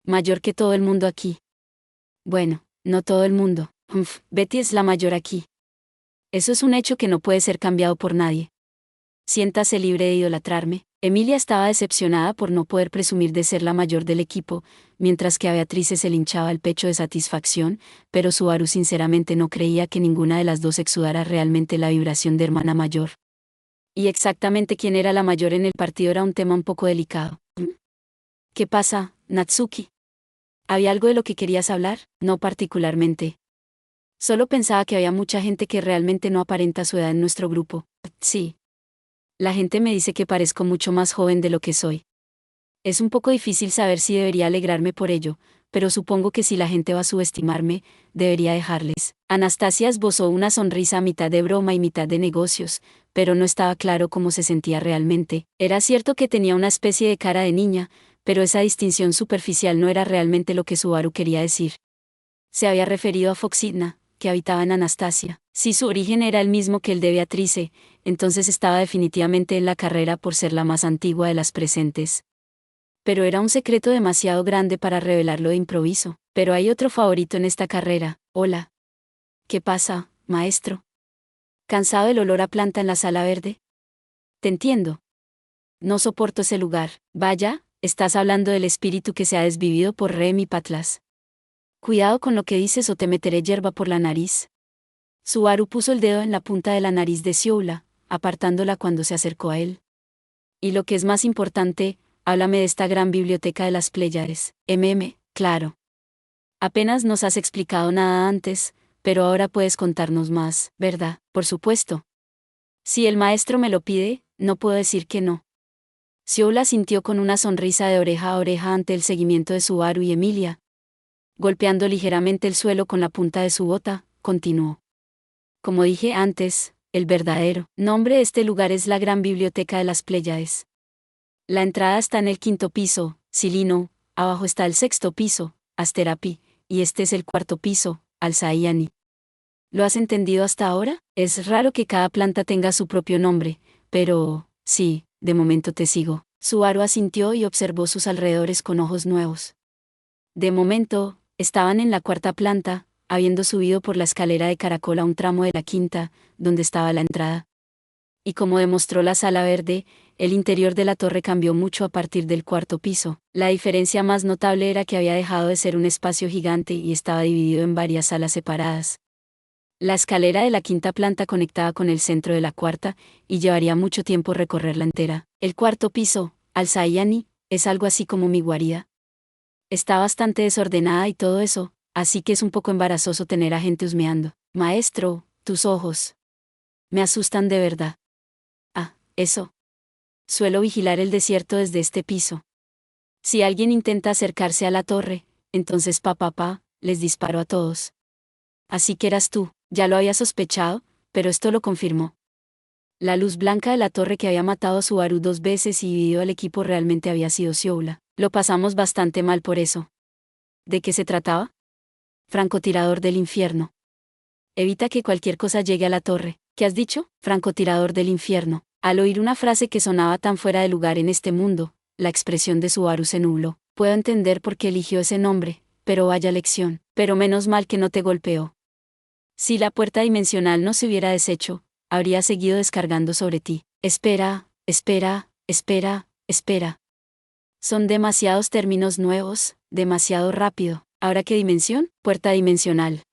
S1: Mayor que todo el mundo aquí. Bueno, no todo el mundo. Betty es la mayor aquí. Eso es un hecho que no puede ser cambiado por nadie. Siéntase libre de idolatrarme. Emilia estaba decepcionada por no poder presumir de ser la mayor del equipo, mientras que a Beatriz se le hinchaba el pecho de satisfacción, pero Subaru sinceramente no creía que ninguna de las dos exudara realmente la vibración de hermana mayor. Y exactamente quién era la mayor en el partido era un tema un poco delicado. ¿Qué pasa, Natsuki? ¿Había algo de lo que querías hablar? No particularmente. Solo pensaba que había mucha gente que realmente no aparenta su edad en nuestro grupo. Sí. La gente me dice que parezco mucho más joven de lo que soy. Es un poco difícil saber si debería alegrarme por ello, pero supongo que si la gente va a subestimarme, debería dejarles. Anastasia esbozó una sonrisa a mitad de broma y mitad de negocios, pero no estaba claro cómo se sentía realmente. Era cierto que tenía una especie de cara de niña, pero esa distinción superficial no era realmente lo que Subaru quería decir. Se había referido a Foxidna, que habitaba en Anastasia. Si su origen era el mismo que el de Beatrice, entonces estaba definitivamente en la carrera por ser la más antigua de las presentes. Pero era un secreto demasiado grande para revelarlo de improviso. Pero hay otro favorito en esta carrera. Hola. ¿Qué pasa, maestro? ¿Cansado del olor a planta en la sala verde? Te entiendo. No soporto ese lugar. Vaya, estás hablando del espíritu que se ha desvivido por Rem y Patlas. Cuidado con lo que dices o te meteré hierba por la nariz. Subaru puso el dedo en la punta de la nariz de Sioula, apartándola cuando se acercó a él. Y lo que es más importante, háblame de esta gran biblioteca de las Pléyades. Claro. Apenas nos has explicado nada antes, pero ahora puedes contarnos más, ¿verdad? Por supuesto. Si el maestro me lo pide, no puedo decir que no. Sioula sintió con una sonrisa de oreja a oreja ante el seguimiento de Subaru y Emilia. Golpeando ligeramente el suelo con la punta de su bota, continuó. Como dije antes, el verdadero nombre de este lugar es la Gran Biblioteca de las Pléyades. La entrada está en el 5.º piso, Silino, abajo está el 6.º piso, Asterapi, y este es el 4.º piso, Alzaiani. ¿Lo has entendido hasta ahora? Es raro que cada planta tenga su propio nombre, pero, sí, de momento te sigo. Subaru asintió y observó sus alrededores con ojos nuevos. De momento, estaban en la 4.ª planta, habiendo subido por la escalera de caracol a un tramo de la 5.ª, donde estaba la entrada. Y como demostró la sala verde, el interior de la torre cambió mucho a partir del 4.º piso. La diferencia más notable era que había dejado de ser un espacio gigante y estaba dividido en varias salas separadas. La escalera de la 5.ª planta conectaba con el centro de la 4.ª, y llevaría mucho tiempo recorrerla entera. El 4.º piso, Alzaiani, es algo así como mi guarida. Está bastante desordenada y todo eso, así que es un poco embarazoso tener a gente husmeando. Maestro, tus ojos. Me asustan de verdad. Ah, eso. Suelo vigilar el desierto desde este piso. Si alguien intenta acercarse a la torre, entonces les disparo a todos. Así que eras tú, ya lo había sospechado, pero esto lo confirmó. La luz blanca de la torre que había matado a Subaru 2 veces y dividido al equipo realmente había sido Sioula. Lo pasamos bastante mal por eso. ¿De qué se trataba? Francotirador del infierno. Evita que cualquier cosa llegue a la torre. ¿Qué has dicho? Francotirador del infierno. Al oír una frase que sonaba tan fuera de lugar en este mundo, la expresión de Subaru se nubló. Puedo entender por qué eligió ese nombre, pero vaya lección. Pero menos mal que no te golpeó. Si la puerta dimensional no se hubiera deshecho, habría seguido descargando sobre ti. Espera. Son demasiados términos nuevos, demasiado rápido. ¿Ahora qué dimensión? Puerta dimensional.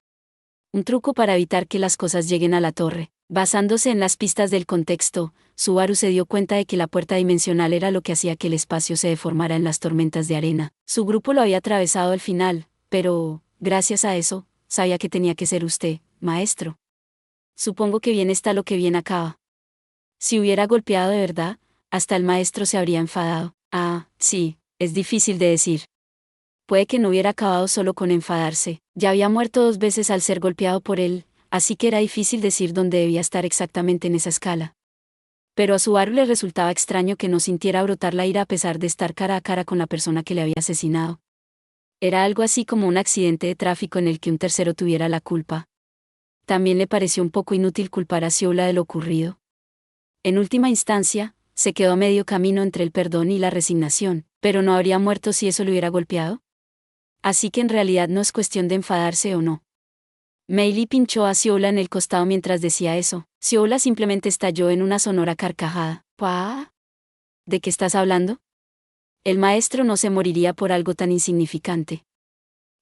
S1: Un truco para evitar que las cosas lleguen a la torre. Basándose en las pistas del contexto, Subaru se dio cuenta de que la puerta dimensional era lo que hacía que el espacio se deformara en las tormentas de arena. Su grupo lo había atravesado al final, pero, gracias a eso, sabía que tenía que ser usted, maestro. Supongo que bien está lo que bien acaba. Si hubiera golpeado de verdad, hasta el maestro se habría enfadado. Ah, sí, es difícil de decir. Puede que no hubiera acabado solo con enfadarse. Ya había muerto 2 veces al ser golpeado por él, así que era difícil decir dónde debía estar exactamente en esa escala. Pero a Subaru le resultaba extraño que no sintiera brotar la ira a pesar de estar cara a cara con la persona que le había asesinado. Era algo así como un accidente de tráfico en el que un tercero tuviera la culpa. También le pareció un poco inútil culpar a Sioula de lo ocurrido. En última instancia, se quedó a medio camino entre el perdón y la resignación, pero no habría muerto si eso le hubiera golpeado. Así que en realidad no es cuestión de enfadarse o no. Meili pinchó a Sioula en el costado mientras decía eso. Sioula simplemente estalló en una sonora carcajada. ¡Pah! ¿De qué estás hablando? El maestro no se moriría por algo tan insignificante.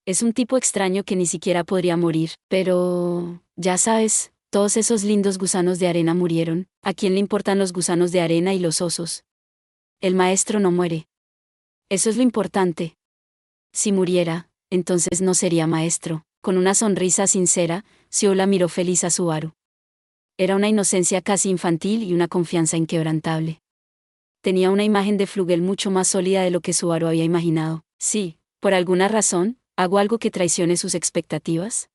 S1: Es un tipo extraño que ni siquiera podría morir, pero, ya sabes, todos esos lindos gusanos de arena murieron. ¿A quién le importan los gusanos de arena y los osos? El maestro no muere. Eso es lo importante. Si muriera, entonces no sería maestro. Con una sonrisa sincera, Siola miró feliz a Subaru. Era una inocencia casi infantil y una confianza inquebrantable. Tenía una imagen de Flugel mucho más sólida de lo que Subaru había imaginado. Sí, por alguna razón, ¿hago algo que traicione sus expectativas?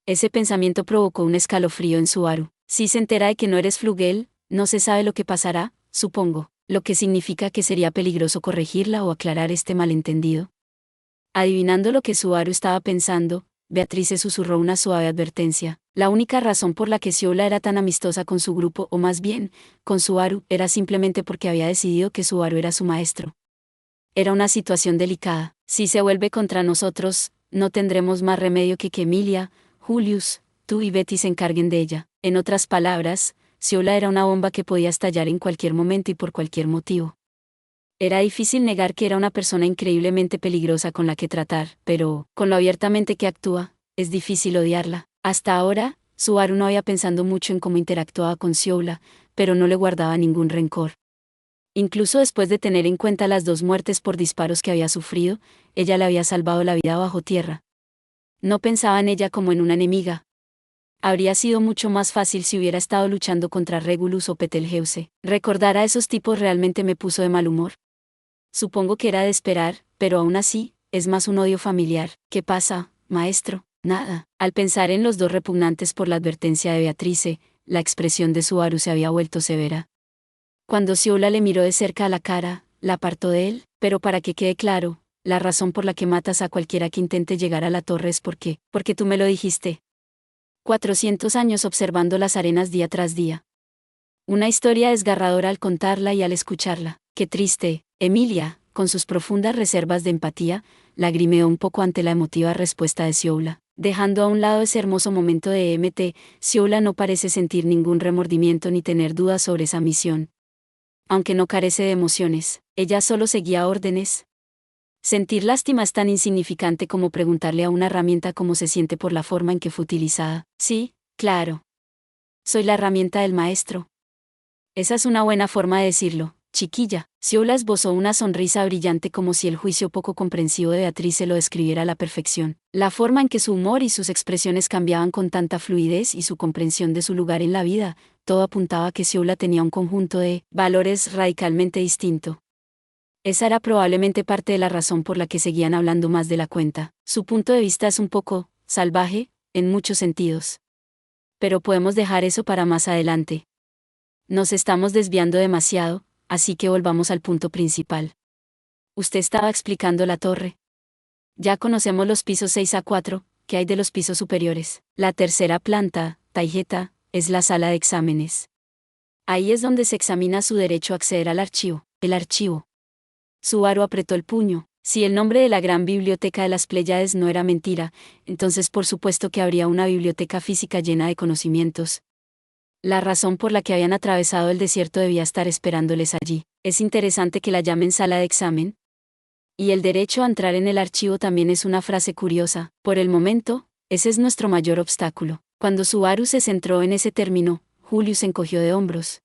S1: Ese pensamiento provocó un escalofrío en Subaru. Si se entera de que no eres Flugel, no se sabe lo que pasará, supongo, lo que significa que sería peligroso corregirla o aclarar este malentendido. Adivinando lo que Subaru estaba pensando, Beatrice susurró una suave advertencia. La única razón por la que Siola era tan amistosa con su grupo, o más bien, con Subaru, era simplemente porque había decidido que Subaru era su maestro. Era una situación delicada. Si se vuelve contra nosotros, no tendremos más remedio que Emilia, Julius, tú y Betty se encarguen de ella. En otras palabras, Siola era una bomba que podía estallar en cualquier momento y por cualquier motivo. Era difícil negar que era una persona increíblemente peligrosa con la que tratar, pero, con lo abiertamente que actúa, es difícil odiarla. Hasta ahora, Subaru no había pensado mucho en cómo interactuaba con Siola, pero no le guardaba ningún rencor. Incluso después de tener en cuenta las 2 muertes por disparos que había sufrido, ella le había salvado la vida bajo tierra. No pensaba en ella como en una enemiga. Habría sido mucho más fácil si hubiera estado luchando contra Regulus o Betelgeuse. Recordar a esos tipos realmente me puso de mal humor. Supongo que era de esperar, pero aún así, es más un odio familiar. ¿Qué pasa, maestro? Nada. Al pensar en los 2 repugnantes por la advertencia de Beatrice, la expresión de Subaru se había vuelto severa. Cuando Siola le miró de cerca a la cara, la apartó de él, pero para que quede claro, la razón por la que matas a cualquiera que intente llegar a la torre es porque tú me lo dijiste. 400 años observando las arenas día tras día. Una historia desgarradora al contarla y al escucharla. Qué triste, Emilia, con sus profundas reservas de empatía, lagrimeó un poco ante la emotiva respuesta de Siola. Dejando a un lado ese hermoso momento de EMT, Siola no parece sentir ningún remordimiento ni tener dudas sobre esa misión. Aunque no carece de emociones, ella solo seguía órdenes. Sentir lástima es tan insignificante como preguntarle a una herramienta cómo se siente por la forma en que fue utilizada. Sí, claro. Soy la herramienta del maestro. Esa es una buena forma de decirlo, chiquilla. Siola esbozó una sonrisa brillante como si el juicio poco comprensivo de Beatrice lo describiera a la perfección. La forma en que su humor y sus expresiones cambiaban con tanta fluidez y su comprensión de su lugar en la vida, todo apuntaba a que Siola tenía un conjunto de valores radicalmente distinto. Esa era probablemente parte de la razón por la que seguían hablando más de la cuenta. Su punto de vista es un poco salvaje, en muchos sentidos. Pero podemos dejar eso para más adelante. Nos estamos desviando demasiado, así que volvamos al punto principal. Usted estaba explicando la torre. Ya conocemos los pisos 6 a 4, ¿qué hay de los pisos superiores? La tercera planta, Taijeta, es la sala de exámenes. Ahí es donde se examina su derecho a acceder al archivo, el archivo. Subaru apretó el puño. Si el nombre de la gran biblioteca de las Pléyades no era mentira, entonces por supuesto que habría una biblioteca física llena de conocimientos. La razón por la que habían atravesado el desierto debía estar esperándoles allí. Es interesante que la llamen sala de examen. Y el derecho a entrar en el archivo también es una frase curiosa. Por el momento, ese es nuestro mayor obstáculo. Cuando Subaru se centró en ese término, Julius se encogió de hombros.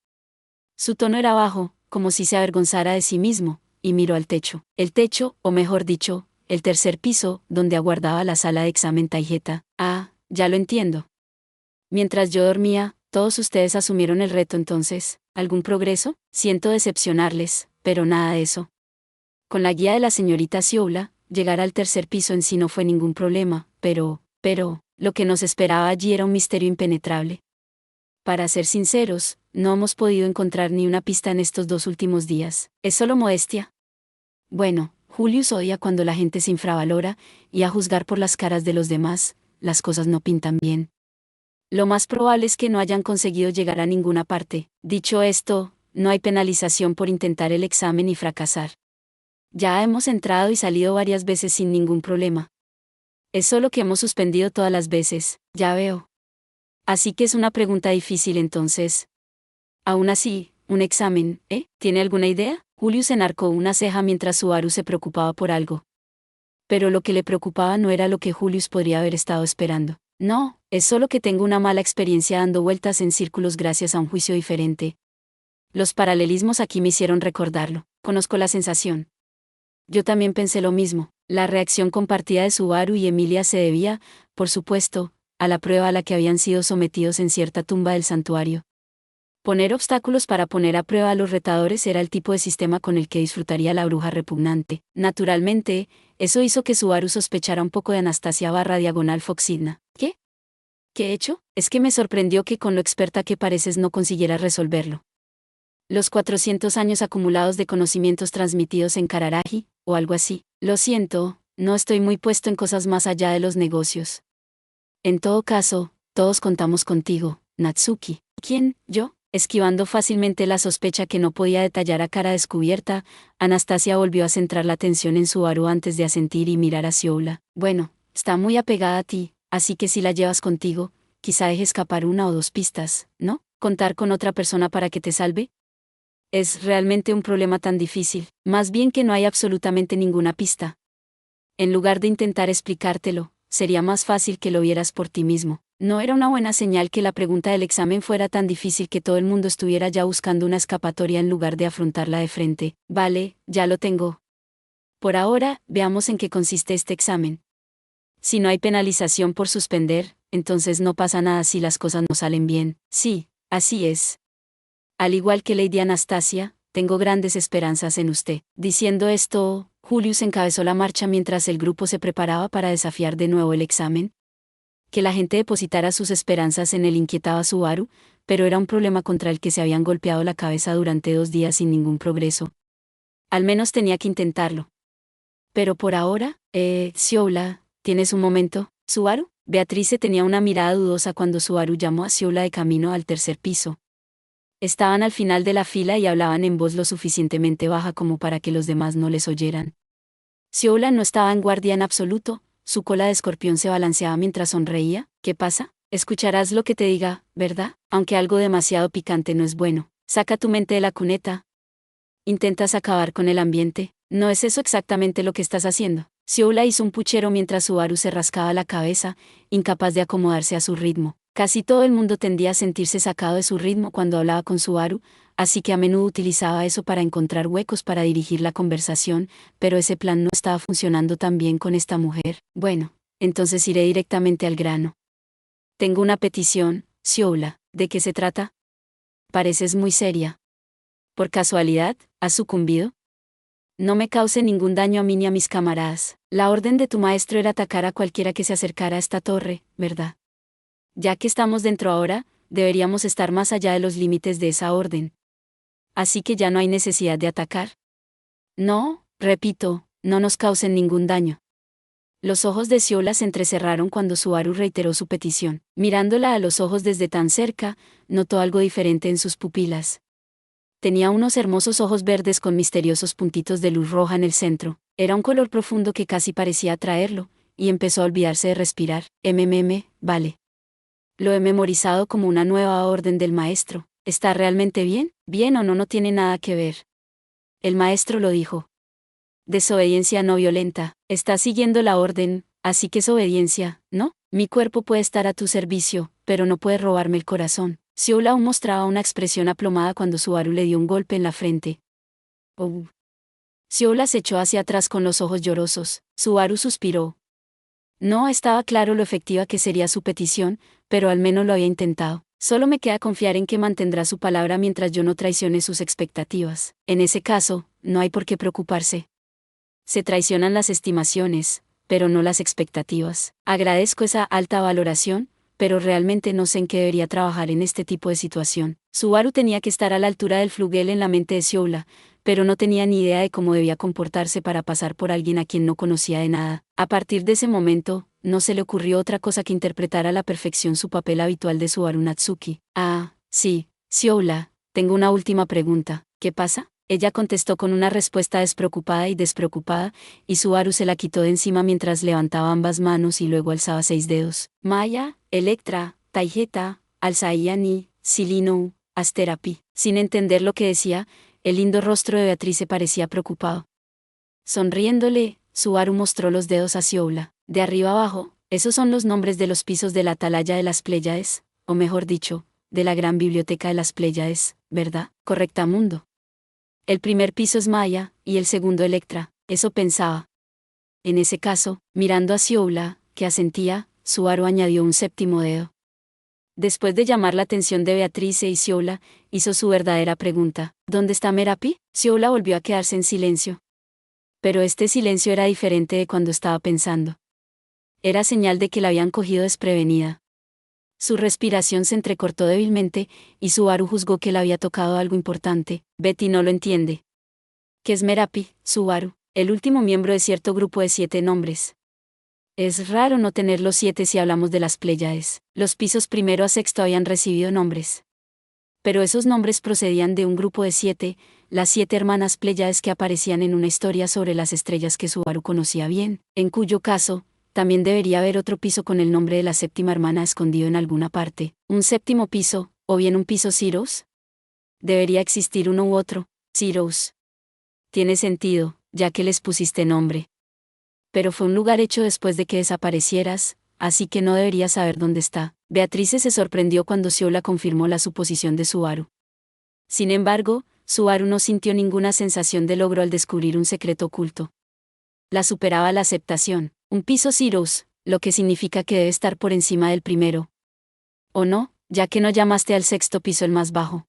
S1: Su tono era bajo, como si se avergonzara de sí mismo, y miró al techo. El techo, o mejor dicho, el tercer piso, donde aguardaba la sala de examen Taijeta. Ah, ya lo entiendo. Mientras yo dormía, todos ustedes asumieron el reto entonces. ¿Algún progreso? Siento decepcionarles, pero nada de eso. Con la guía de la señorita Siola, llegar al tercer piso en sí no fue ningún problema, pero, lo que nos esperaba allí era un misterio impenetrable. Para ser sinceros, no hemos podido encontrar ni una pista en estos 2 últimos días. ¿Es solo modestia? Bueno, Julius odia cuando la gente se infravalora, y a juzgar por las caras de los demás, las cosas no pintan bien. Lo más probable es que no hayan conseguido llegar a ninguna parte. Dicho esto, no hay penalización por intentar el examen y fracasar. Ya hemos entrado y salido varias veces sin ningún problema. Es solo que hemos suspendido todas las veces, ya veo. Así que es una pregunta difícil entonces. Aún así, un examen, ¿eh? ¿Tiene alguna idea? Julius enarcó una ceja mientras Subaru se preocupaba por algo. Pero lo que le preocupaba no era lo que Julius podría haber estado esperando. No, es solo que tengo una mala experiencia dando vueltas en círculos gracias a un juicio diferente. Los paralelismos aquí me hicieron recordarlo. Conozco la sensación. Yo también pensé lo mismo. La reacción compartida de Subaru y Emilia se debía, por supuesto, a la prueba a la que habían sido sometidos en cierta tumba del santuario. Poner obstáculos para poner a prueba a los retadores era el tipo de sistema con el que disfrutaría la bruja repugnante. Naturalmente, eso hizo que Subaru sospechara un poco de Anastasia _Foxidna. ¿Qué? ¿Qué he hecho? Es que me sorprendió que con lo experta que pareces no consiguieras resolverlo. Los 400 años acumulados de conocimientos transmitidos en Kararaji, o algo así. Lo siento, no estoy muy puesto en cosas más allá de los negocios. En todo caso, todos contamos contigo, Natsuki. ¿Quién? ¿Yo? Esquivando fácilmente la sospecha que no podía detallar a cara descubierta, Anastasia volvió a centrar la atención en Subaru antes de asentir y mirar a Siola. Bueno, está muy apegada a ti, así que si la llevas contigo, quizá deje escapar una o dos pistas, ¿no? ¿Contar con otra persona para que te salve? Es realmente un problema tan difícil, más bien que no hay absolutamente ninguna pista. En lugar de intentar explicártelo, sería más fácil que lo vieras por ti mismo. No era una buena señal que la pregunta del examen fuera tan difícil que todo el mundo estuviera ya buscando una escapatoria en lugar de afrontarla de frente. Vale, ya lo tengo. Por ahora, veamos en qué consiste este examen. Si no hay penalización por suspender, entonces no pasa nada si las cosas no salen bien. Sí, así es. Al igual que Lady Anastasia, tengo grandes esperanzas en usted. Diciendo esto, Julius encabezó la marcha mientras el grupo se preparaba para desafiar de nuevo el examen. Que la gente depositara sus esperanzas en él inquietaba a Subaru, pero era un problema contra el que se habían golpeado la cabeza durante 2 días sin ningún progreso. Al menos tenía que intentarlo. Pero por ahora, Siola, ¿tienes un momento, Subaru? Beatrice tenía una mirada dudosa cuando Subaru llamó a Siola de camino al tercer piso. Estaban al final de la fila y hablaban en voz lo suficientemente baja como para que los demás no les oyeran. Siola no estaba en guardia en absoluto, su cola de escorpión se balanceaba mientras sonreía. ¿Qué pasa? Escucharás lo que te diga, ¿verdad? Aunque algo demasiado picante no es bueno. Saca tu mente de la cuneta. ¿Intentas acabar con el ambiente? ¿No es eso exactamente lo que estás haciendo? Siola hizo un puchero mientras Subaru se rascaba la cabeza, incapaz de acomodarse a su ritmo. Casi todo el mundo tendía a sentirse sacado de su ritmo cuando hablaba con Subaru, así que a menudo utilizaba eso para encontrar huecos para dirigir la conversación, pero ese plan no estaba funcionando tan bien con esta mujer. Bueno, entonces iré directamente al grano. Tengo una petición, Siola. ¿De qué se trata? Pareces muy seria. ¿Por casualidad, has sucumbido? No me cause ningún daño a mí ni a mis camaradas. La orden de tu maestro era atacar a cualquiera que se acercara a esta torre, ¿verdad? Ya que estamos dentro ahora, deberíamos estar más allá de los límites de esa orden. Así que ya no hay necesidad de atacar. No, repito, no nos causen ningún daño. Los ojos de Siola se entrecerraron cuando Subaru reiteró su petición. Mirándola a los ojos desde tan cerca, notó algo diferente en sus pupilas. Tenía unos hermosos ojos verdes con misteriosos puntitos de luz roja en el centro. Era un color profundo que casi parecía atraerlo, y empezó a olvidarse de respirar. Vale. Lo he memorizado como una nueva orden del maestro. ¿Está realmente bien? Bien o no, no tiene nada que ver. El maestro lo dijo. Desobediencia no violenta. Está siguiendo la orden, así que es obediencia, ¿no? Mi cuerpo puede estar a tu servicio, pero no puede robarme el corazón. Siola aún mostraba una expresión aplomada cuando Subaru le dio un golpe en la frente. Oh. Siola se echó hacia atrás con los ojos llorosos. Subaru suspiró. No estaba claro lo efectiva que sería su petición, pero al menos lo había intentado. Solo me queda confiar en que mantendrá su palabra mientras yo no traicione sus expectativas. En ese caso, no hay por qué preocuparse. Se traicionan las estimaciones, pero no las expectativas. Agradezco esa alta valoración, pero realmente no sé en qué debería trabajar en este tipo de situación. Subaru tenía que estar a la altura del flugel en la mente de Siola, pero no tenía ni idea de cómo debía comportarse para pasar por alguien a quien no conocía de nada. A partir de ese momento, no se le ocurrió otra cosa que interpretar a la perfección su papel habitual de Subaru Natsuki. Ah, sí, Siola, tengo una última pregunta. ¿Qué pasa? Ella contestó con una respuesta despreocupada, y Subaru se la quitó de encima mientras levantaba ambas manos y luego alzaba 6 dedos. Maya, Electra, Taijeta, Alzaiani, Silino, Asterapi. Sin entender lo que decía, el lindo rostro de Beatrice parecía preocupado. Sonriéndole, Subaru mostró los dedos a Sioula. De arriba abajo, esos son los nombres de los pisos de la atalaya de las Pléyades, o mejor dicho, de la gran biblioteca de las Pléyades, ¿verdad? Correctamundo. El primer piso es Maya, y el segundo Electra, eso pensaba. En ese caso, mirando a Sioula, que asentía, Subaru añadió un séptimo dedo. Después de llamar la atención de Beatrice y Sioula, hizo su verdadera pregunta: ¿dónde está Merapi? Sioula volvió a quedarse en silencio. Pero este silencio era diferente de cuando estaba pensando. Era señal de que la habían cogido desprevenida. Su respiración se entrecortó débilmente, y Subaru juzgó que le había tocado algo importante. Betty no lo entiende. ¿Qué es Merapi, Subaru? El último miembro de cierto grupo de 7 nombres. Es raro no tener los 7 si hablamos de las Pléyades. Los pisos primero a sexto habían recibido nombres. Pero esos nombres procedían de un grupo de 7, las 7 hermanas Pléyades que aparecían en una historia sobre las estrellas que Subaru conocía bien, en cuyo caso, también debería haber otro piso con el nombre de la séptima hermana escondido en alguna parte, un séptimo piso, o bien un piso Ceros. Debería existir uno u otro, Ceros. Tiene sentido, ya que les pusiste nombre. Pero fue un lugar hecho después de que desaparecieras, así que no deberías saber dónde está. Beatrice se sorprendió cuando Sioula confirmó la suposición de Subaru. Sin embargo, Subaru no sintió ninguna sensación de logro al descubrir un secreto oculto. La superaba la aceptación, un piso Ceros, lo que significa que debe estar por encima del primero. ¿O no, ya que no llamaste al sexto piso el más bajo?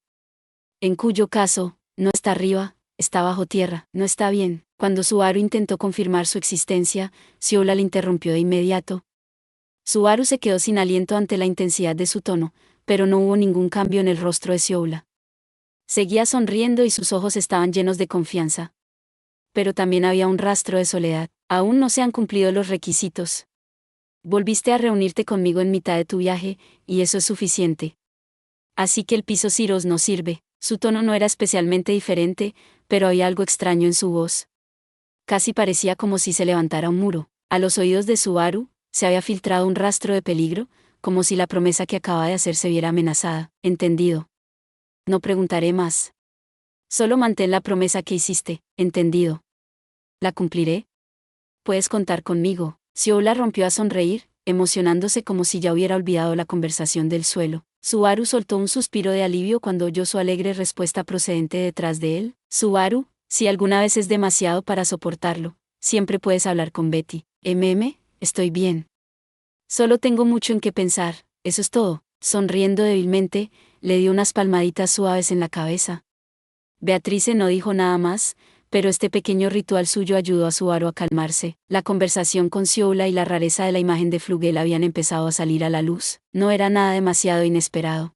S1: En cuyo caso, no está arriba, está bajo tierra. No está bien. Cuando Subaru intentó confirmar su existencia, Sioula le interrumpió de inmediato. Subaru se quedó sin aliento ante la intensidad de su tono, pero no hubo ningún cambio en el rostro de Sioula. Seguía sonriendo y sus ojos estaban llenos de confianza. Pero también había un rastro de soledad. Aún no se han cumplido los requisitos. Volviste a reunirte conmigo en mitad de tu viaje, y eso es suficiente. Así que el piso Ceros no sirve. Su tono no era especialmente diferente, pero había algo extraño en su voz. Casi parecía como si se levantara un muro. A los oídos de Subaru, se había filtrado un rastro de peligro, como si la promesa que acaba de hacer se viera amenazada. Entendido. No preguntaré más. Solo mantén la promesa que hiciste. Entendido. ¿La cumpliré? Puedes contar conmigo. Sioula rompió a sonreír, emocionándose como si ya hubiera olvidado la conversación del suelo. Subaru soltó un suspiro de alivio cuando oyó su alegre respuesta procedente detrás de él. Subaru, si alguna vez es demasiado para soportarlo, siempre puedes hablar con Betty. Estoy bien. Solo tengo mucho en qué pensar, eso es todo. Sonriendo débilmente, le dio unas palmaditas suaves en la cabeza. Beatrice no dijo nada más, pero este pequeño ritual suyo ayudó a Subaru a calmarse. La conversación con Sioula y la rareza de la imagen de Flugel habían empezado a salir a la luz. No era nada demasiado inesperado.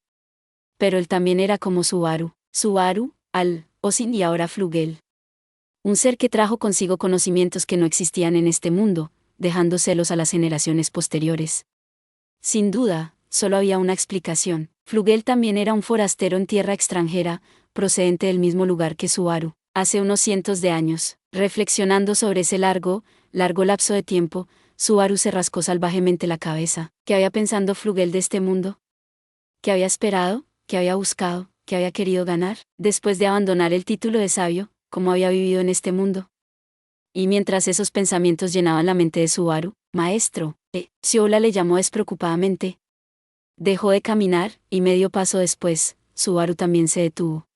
S1: Pero él también era como Subaru. Subaru, Osin y ahora Flugel. Un ser que trajo consigo conocimientos que no existían en este mundo, dejando celos a las generaciones posteriores. Sin duda, solo había una explicación. Flugel también era un forastero en tierra extranjera, procedente del mismo lugar que Subaru. Hace unos cientos de años, reflexionando sobre ese largo lapso de tiempo, Subaru se rascó salvajemente la cabeza. ¿Qué había pensado Flugel de este mundo? ¿Qué había esperado? ¿Qué había buscado? ¿Qué había querido ganar? Después de abandonar el título de sabio, ¿cómo había vivido en este mundo? Y mientras esos pensamientos llenaban la mente de Subaru, maestro, Sioula le llamó despreocupadamente. Dejó de caminar, y medio paso después, Subaru también se detuvo.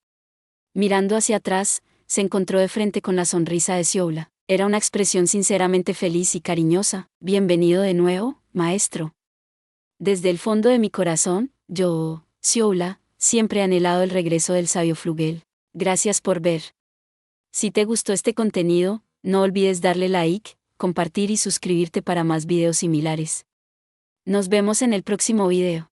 S1: Mirando hacia atrás, se encontró de frente con la sonrisa de Sioula. Era una expresión sinceramente feliz y cariñosa. Bienvenido de nuevo, maestro. Desde el fondo de mi corazón, yo, Sioula, siempre he anhelado el regreso del sabio Flugel. Gracias por ver. Si te gustó este contenido, no olvides darle like, compartir y suscribirte para más videos similares. Nos vemos en el próximo video.